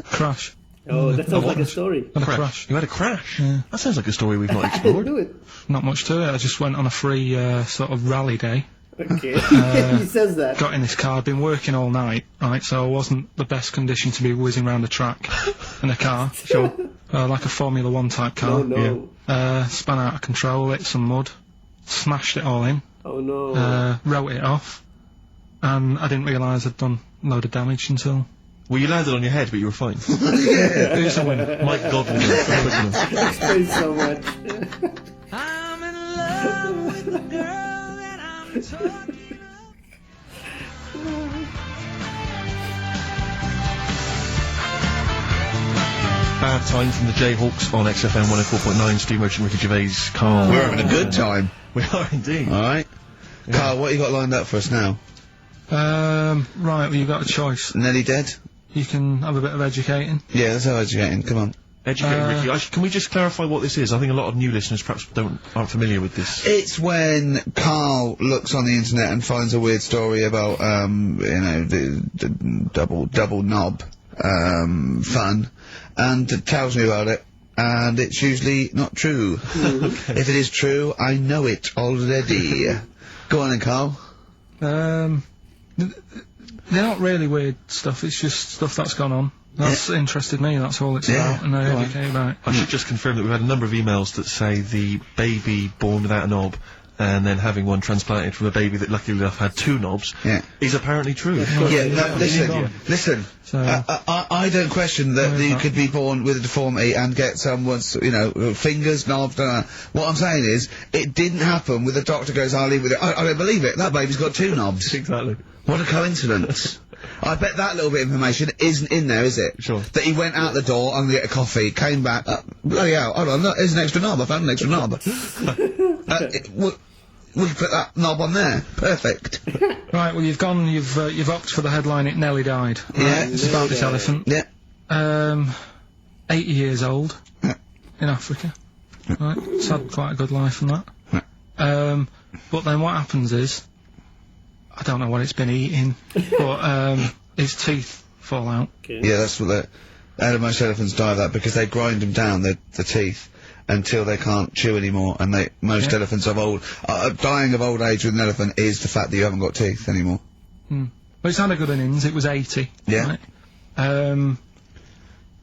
Crash. Oh, that sounds like a story. Had a crash. You had a crash? Yeah. That sounds like a story we've not I didn't explored. do it. Not much to it. I just went on a free sort of rally day. Okay. He says that. Got in this car. I'd been working all night, right? So I wasn't the best condition to be whizzing around the track in a car. Sure. Like a Formula 1 type car. Oh no. Spun out of control, hit some mud, smashed it all in, Oh no. wrote it off, and I didn't realise I'd done a load of damage until... Well, you landed on your head, but you were fine. Who's the winner? Mike Godwin. Thanks so much. I'm in love with the girl that I'm talking Bad Time from the Jayhawks on XFM 104.9. Steve Merchant, Ricky Gervais, Carl. We're having a good time. We are indeed. Alright. Carl, what you got lined up for us now? Right, well, you've got a choice. Nearly dead? You can have a bit of educating. Yeah, that's how educating. Come on. Educating Ricky. Can we just clarify what this is? I think a lot of new listeners perhaps aren't familiar with this. It's when Carl looks on the internet and finds a weird story about, the double knob, fun, and tells me about it, and it's usually not true. If it is true, I know it already. Go on then, Carl. They're not really weird stuff, it's just stuff that's gone on. That's interested me, that's all it's Yeah, about, and I go on. educate about it. I should just confirm that we've had a number of emails that say the baby born without a knob and then having one transplanted from a baby that luckily enough had 2 knobs is apparently true. No, listen. So- I don't question that you could be born with a deformity and get someone's, you know, fingers, knobs, what I'm saying is, it didn't happen with the doctor goes, I'll leave with it. I don't believe it. That baby's got 2 knobs. Exactly. What a coincidence. I bet that little bit of information isn't in there, is it? Sure. That he went out the door, I'm gonna get a coffee, came back, bloody hell, hold on, look, there's an extra knob, I found an extra knob. We can put that knob on there. Perfect. Right, well, you've opted for the headline, It Nearly Died. Right? Yeah. It's about this elephant. Yeah. 80 years old. In Africa. Right. It's had quite a good life and that. But then what happens is, I don't know what it's been eating, but, his teeth fall out. Okay. Yeah, that's what most elephants die of that, because they grind them down, the teeth, until they can't chew anymore, and most elephants dying of old age with an elephant is the fact that you haven't got teeth anymore. But it's had a good innings, it was 80. Yeah. Right?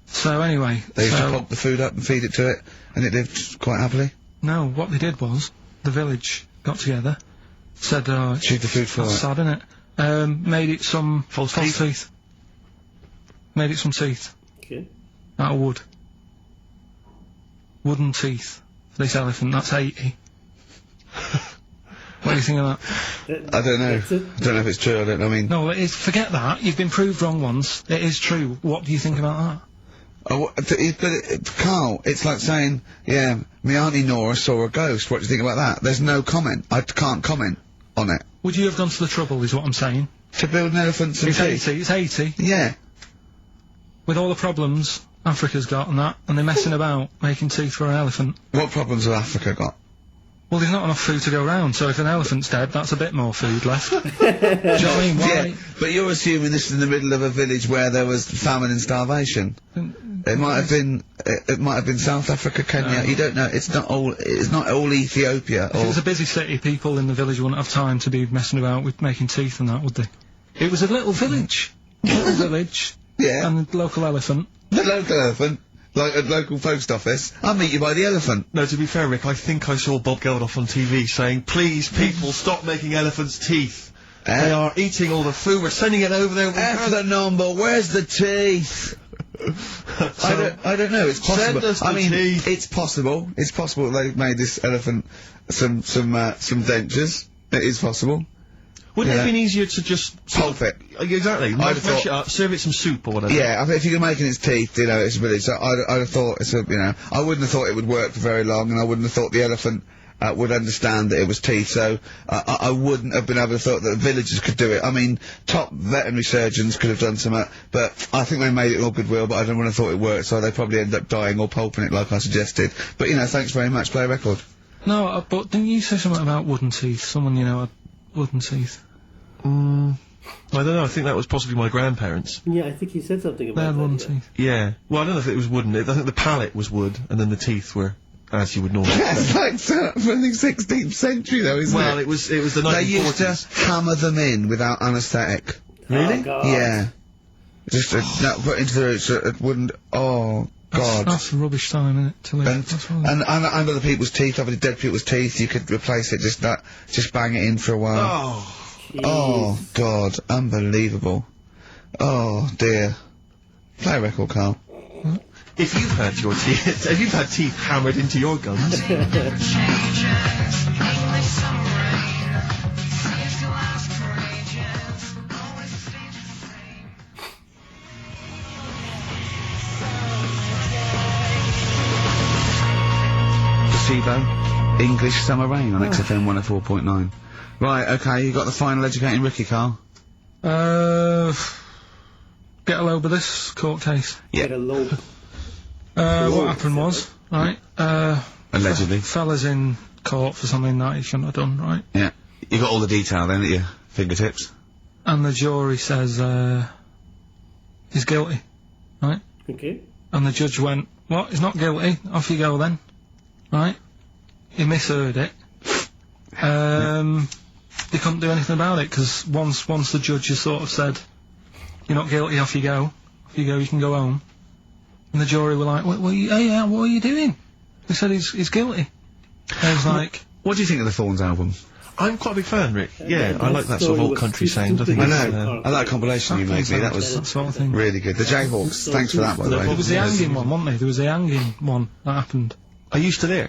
So anyway. They used to pop the food up and feed it to it, and it lived quite happily. No, what they did was, the village got together, said, Shoot the food for that's it. sad, isn't it? Made it some false teeth. Made it some teeth. Okay. Out of wood. Wooden teeth for this elephant, that's 80. What do you think of that? I don't know. That's it. I don't know if it's true, I don't know, I mean... No, it is, forget that, you've been proved wrong once, it is true. What do you think about that? Carl, it's like saying, yeah, my Auntie Nora saw a ghost, what do you think about that? There's no comment. I can't comment on it. Would you have gone to the trouble, is what I'm saying? To build an elephant some It's teeth? 80, it's 80. Yeah. With all the problems Africa's got and that, and they're messing about making teeth for an elephant. What problems have Africa got? Well, there's not enough food to go around, so if an elephant's dead, that's a bit more food left. Do you know what I mean? Why? Yeah, but you're assuming this is in the middle of a village where there was famine and starvation. It might have been South Africa, Kenya. You don't know. It's not all Ethiopia. If it was a busy city, people in the village wouldn't have time to be messing about with making teeth and that, would they? It was a little village. Little village. Yeah. And the local elephant. The local elephant, like a local post office. I'll meet you by the elephant. No, to be fair, Rick, I think I saw Bob Geldof on TV saying, please, people, stop making elephants' teeth. They are eating all the food, we're sending it over there. F the number, where's the teeth? I don't know, it's possible. Send us the I mean, teeth. it's possible. It's possible they've made this elephant some dentures. It is possible. Wouldn't it Yeah. have been easier to just... Pulp it. Exactly. I'd have Mash thought- it up, serve it some soup or whatever. Yeah, I think if you're making its teeth, you know, it's a village. So I'd have thought it's a, you know, I wouldn't have thought it would work for very long, and I wouldn't have thought the elephant would understand that it was teeth. So I wouldn't have been able to thought that the villagers could do it. I mean, top veterinary surgeons could have done something, but I think they made it all goodwill. But I don't want to thought it worked, so they probably ended up dying or pulping it like I suggested. But you know, thanks very much. Play a record. No, but didn't you say something about wooden teeth? Someone, you know, had wooden teeth. I don't know, I think that was possibly my grandparents. Yeah, I think he said something They about had that. wooden yeah. teeth. Yeah. Well, I don't know if it was wooden. I think the palate was wood, and then the teeth were as you would normally That's say. like from the 16th century, though, isn't Well, it? it was the 1940s. They used to hammer them in without anaesthetic. Really? Oh, God. Yeah. Just put into the roots. It wouldn't. Oh God. That's a rubbish time, isn't it? To live. And, That's all. and under people's teeth, obviously dead people's teeth, you could replace it, just bang it in for a while. Oh. Oh, God, unbelievable. Oh, dear. Play a record, Carl. If you've had your teeth, if you've had teeth hammered into your gums, Placebo, English Summer Rain on XFM 104.9. Right, okay, you got the final educating Ricky, Carl? Get a load of this court case. Get a load. What happened was, right, Allegedly. fella's in court for something that he shouldn't have done, right? Yeah. You got all the detail then at your fingertips? And the jury says, he's guilty, right? Okay. And the judge went, what, he's not guilty, off you go then, right? He misheard it. They couldn't do anything about it, because once the judge has sort of said, you're not guilty, off you go, you can go home. And the jury were like, what are you doing? They said he's guilty. And I was like, What do you think of the Thorns album? I'm quite a big fan, Rick. Yeah, that I like that sort of story old was country too sound. I think stupid. I it's, know. I like that compilation you made me. That was that sort of thing. really good. The Jayhawks. Thanks for that, by the way. There was the hanging one, wasn't there? There was the hanging one that happened. Are you still there?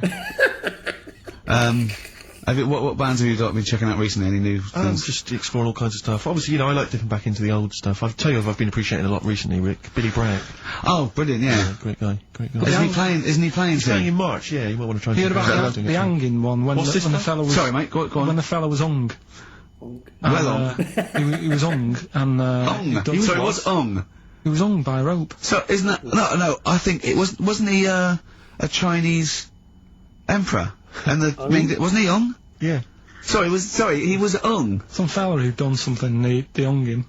What bands have you been checking out recently? Any new things? Just exploring all kinds of stuff. Obviously, you know, I like dipping back into the old stuff. I'll tell you I've been appreciating a lot recently, Rick. Billy Bragg. Oh, brilliant! Yeah. Great guy. Isn't he playing? He's playing in March, yeah, you might want to try and You heard check about it out. the hanging one when What's this the one? fellow was... Sorry, mate. Go on. When the fellow was hung. Well he was hung, and... Ong. Sorry, what's Ong? He was hung by a rope. So isn't that no? I think it wasn't he a Chinese emperor? And wasn't he Ong? Yeah. Sorry, he was Ong. Some fella who'd done something, they hung him.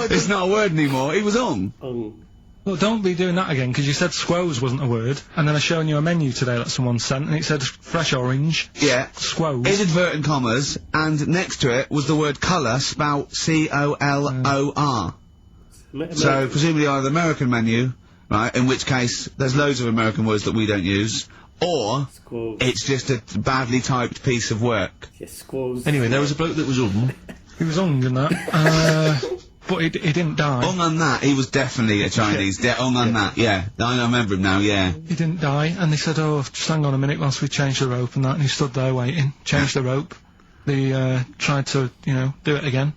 It's not a word anymore. He was Ong. Well, don't be doing that again, because you said squoze wasn't a word, and then I shown you a menu today that someone sent, and it said fresh orange. Yeah. Squoze. In inverted commas, and next to it was the word colour spelt C-O-L-O-R. So, presumably either American menu, right, in which case there's loads of American words that we don't use, or it's just a badly typed piece of work. Anyway, there was a bloke that was He was hung and that, but he didn't die. Ong on that, he was definitely a Chinese. Ong on that, yeah. I remember him now, yeah. He didn't die, and they said, oh, just hang on a minute whilst we change the rope and that, and he stood there waiting, changed the rope. They, tried to, you know, do it again,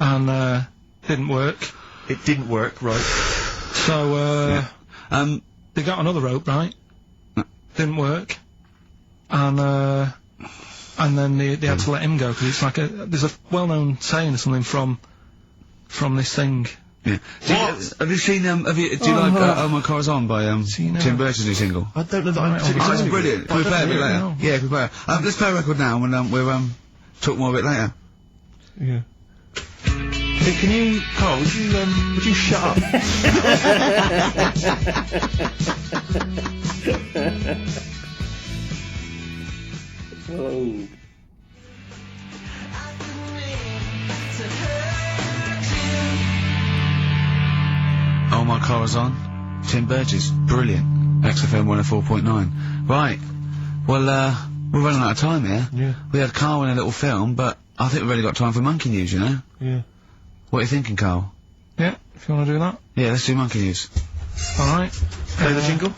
and, didn't work. It didn't work, right. So, they got another rope, right? Didn't work. And then they had to let him go, because it's like there's a well-known saying or something from this thing. Yeah. Have you seen, do you like, Oh My Car's On by, Tim Burton's new single? I don't know that I'm Oh, it's brilliant. Can we play a bit later? know. Yeah, can we play it? Let's play a record now, and, we'll, talk more a bit later. Yeah. Hey, can you, Carl, would you shut up? Oh My Car's On. Tim Burgess. Brilliant. XFM 104.9. Right. Well, we're running out of time here. Yeah. We had Carl in a little film, but I think we've really got time for Monkey News, you know? Yeah. What are you thinking, Carl? Yeah, if you want to do that. Yeah, let's do Monkey News. Alright. Play the jingle?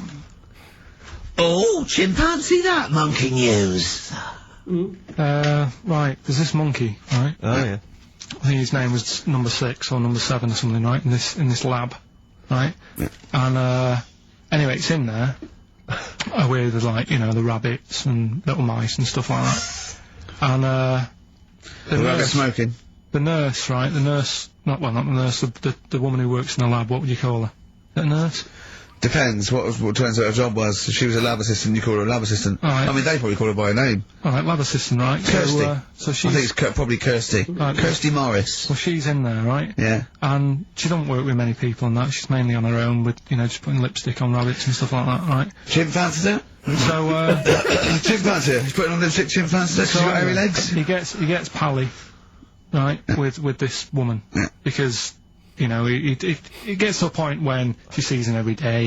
Oh, chimpanzee that Monkey News. Right, there's this monkey, right? Oh, yeah. I think his name was number 6 or number 7 or something, right? In this lab, right? Yeah. And anyway, it's in there with like, you know, the rabbits and little mice and stuff like that. And The rabbit smoking. the nurse, right? The nurse, not the nurse, the woman who works in the lab. What would you call her? Is that a nurse? Depends what turns out her job was. If she was a lab assistant, you call her a lab assistant. Alright. I mean, they probably call her by a name. All right, lab assistant, right? Kirsty. So I she's think it's probably Kirsty. Right. Kirsty Morris. well, she's in there, right? Yeah. And she don't work with many people and that. She's mainly on her own with, you know, just putting lipstick on rabbits and stuff like that, right? Chimpanzee it? So, Chimpanzee. He's putting on lipstick chimpanzee. She's got hairy legs. He gets pally, right, with this woman. Yeah. Because, you know, it gets to a point when she sees him every day.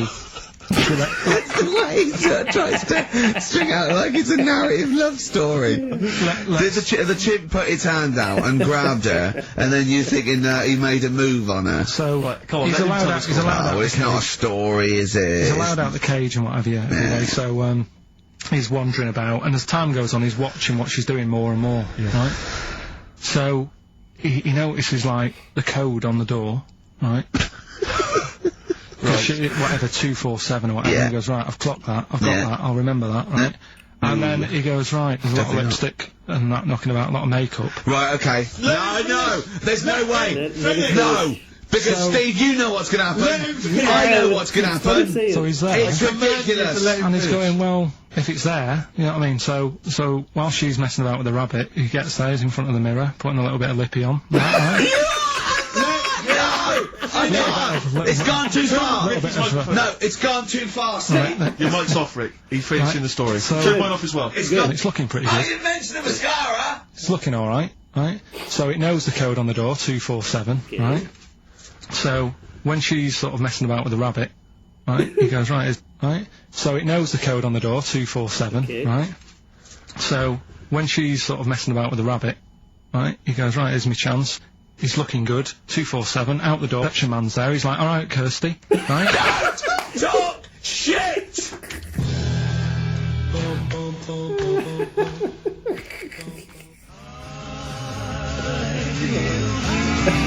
Wait, tries to string out like it's a narrative love story. The chimp put its hand out and grabbed her, and then you're thinking he made a move on her. So, Right, come on, he's let him allowed tell out, us he's all allowed Oh, out it's the not a cage. story, is it? He's allowed out the cage and what have you, anyway, so, he's wandering about, and as time goes on, he's watching what she's doing more and more, right? So, he notices, like, the code on the door, right? Whatever, 247 or whatever, Yeah. and he goes, right, I've clocked that, I'll remember that, right? And then he goes, right, there's a lot of lipstick and that knocking about, a lot of makeup. Right, okay. No, there's no way. No! Because, So- Steve, you know what's gonna happen. I know what's gonna happen. So he's there. It's ridiculous. And he's going, well, if it's there, you know what I mean? So while she's messing about with the rabbit, he gets there, he's in front of the mirror, putting a little bit of lippy on. Right? I know! It's gone too far! Little bit of, No, it's gone too far, Steve! Your mic's off, Rick. He's finishing the story. So- Turn mine off as well. It's and gone. it's looking pretty I good. didn't mention the mascara! It's looking alright, right? So it knows the code on the door, 247, right? So when she's sort of messing about with the rabbit, right? He goes, right, right. So it knows the code on the door, 247, Okay. right? So when she's sort of messing about with the rabbit, right, he goes, right, here's my chance. He's looking good, 247, out the door, reception man's there, he's like, alright, Kirsty, right? Talk shit!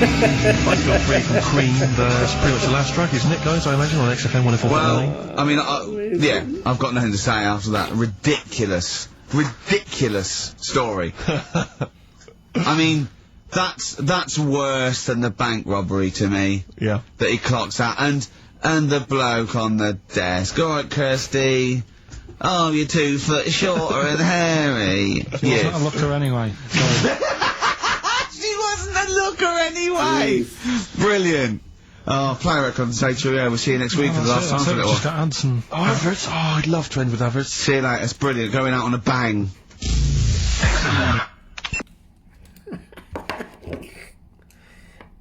I got free from Queen. That's pretty much the last track, isn't it, guys? I imagine on XFM 104.9. Well, I mean, yeah, I've got nothing to say after that. Ridiculous story. I mean, that's worse than the bank robbery to me. Yeah. That he clocks out, and the bloke on the desk. All right, Kirsty. Oh, you're 2 foot shorter and hairy. She wasn't a looker anyway. So. She wasn't a looker anyway. Brilliant. Oh, play a record and say to yeah, we'll see you next week for the last time for a little Just while. got ads and... Oh, adverts? Oh, I'd love to end with adverts. See you later. It's brilliant. Going out on a bang.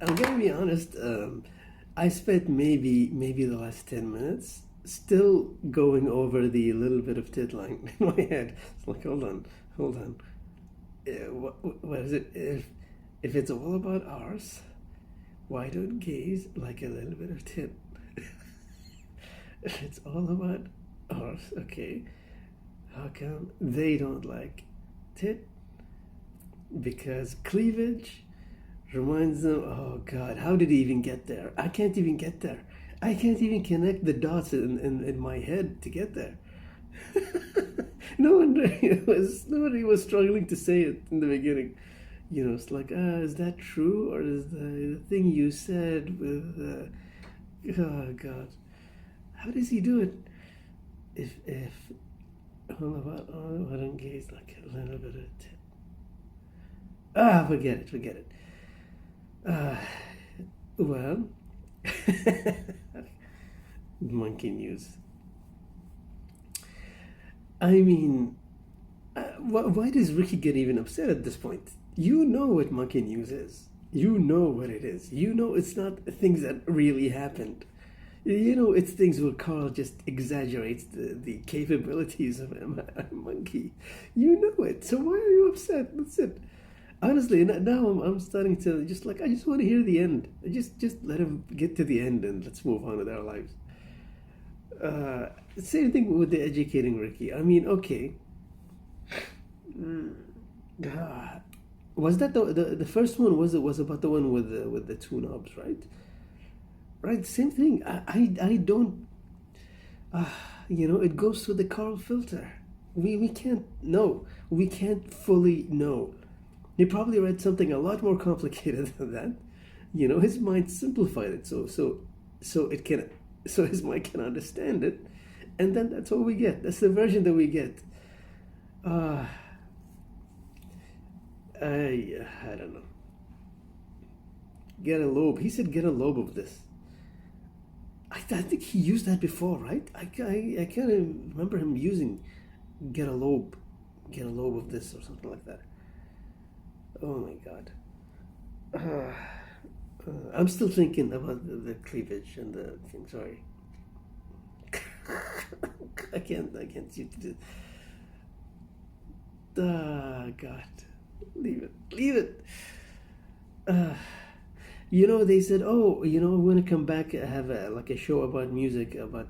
I'm gonna be honest. I spent maybe the last 10 minutes still going over the little bit of tit line in my head. It's like, hold on. What is it? If it's all about arse, why don't gays like a little bit of tit? If it's all about arse, okay, how come they don't like tit? Because cleavage reminds them, oh God, how did he even get there? I can't even get there. I can't even connect the dots in my head to get there. Nobody was struggling to say it in the beginning. You know, it's like, is that true? Or is the thing you said with, oh God. How does he do it? If all about gays like a little bit of tit. Forget it. Well, monkey news. I mean, why does Ricky get even upset at this point? You know what monkey news is. You know what it is. You know it's not things that really happened. You know it's things where Karl just exaggerates the capabilities of a monkey. You know it. So why are you upset? That's it. Honestly, now I'm starting to just like, I just want to hear the end. Just let him get to the end and let's move on with our lives. Same thing with the educating Ricky. I mean, okay. Was that the first one? Was about the one with the 2 knobs, right? Right, same thing. I don't. You know, it goes through the Karl filter. We can't know. We can't fully know. He probably read something a lot more complicated than that. You know, his mind simplified it so his mind can understand it, and then that's what we get. That's the version that we get. I don't know. Get a lobe. He said get a lobe of this. I think he used that before, right? I can't remember him using get a lobe of this or something like that. Oh my God. I'm still thinking about the cleavage and the thing. Sorry. I can't seem to do. God, leave it. You know, they said, oh, you know, I'm going to come back and have a show about music, but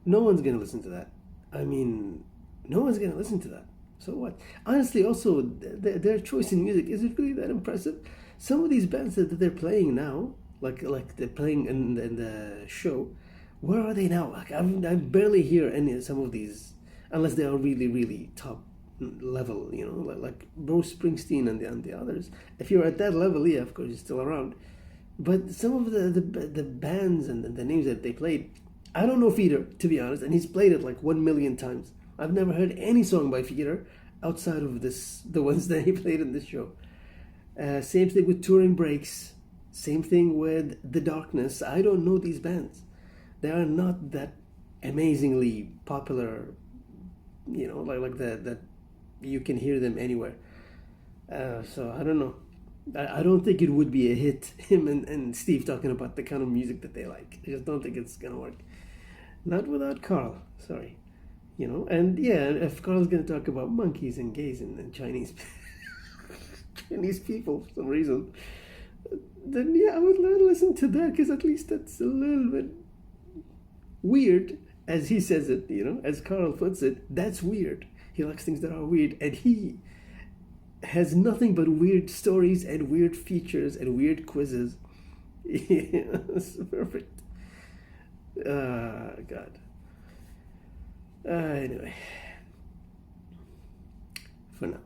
no one's going to listen to that. I mean, no one's going to listen to that. So what? Honestly, also, their choice in music, is it really that impressive? Some of these bands that they're playing now, like they're playing in the show, where are they now? Like, I barely hear some of these, unless they are really, really top level, you know, like Bruce Springsteen and the others. If you're at that level, yeah, of course, you're still around. But some of the bands and the names that they played, I don't know Feeder, to be honest, and he's played it like 1 million times. I've never heard any song by Feeder outside of the ones that he played in this show. Same thing with Touring Breaks. Same thing with The Darkness. I don't know these bands. They are not that amazingly popular, you know, like that you can hear them anywhere. So I don't know. I don't think it would be a hit, him and Steve talking about the kind of music that they like. I just don't think it's gonna work. Not without Karl. Sorry. You know, and yeah, if Karl's going to talk about monkeys and gays and Chinese Chinese people for some reason, then yeah, I would listen to that, because at least that's a little bit weird, as he says it, you know, as Karl puts it. That's weird. He likes things that are weird, and he has nothing but weird stories and weird features and weird quizzes. Yeah, it's perfect. God. Anyway, for now.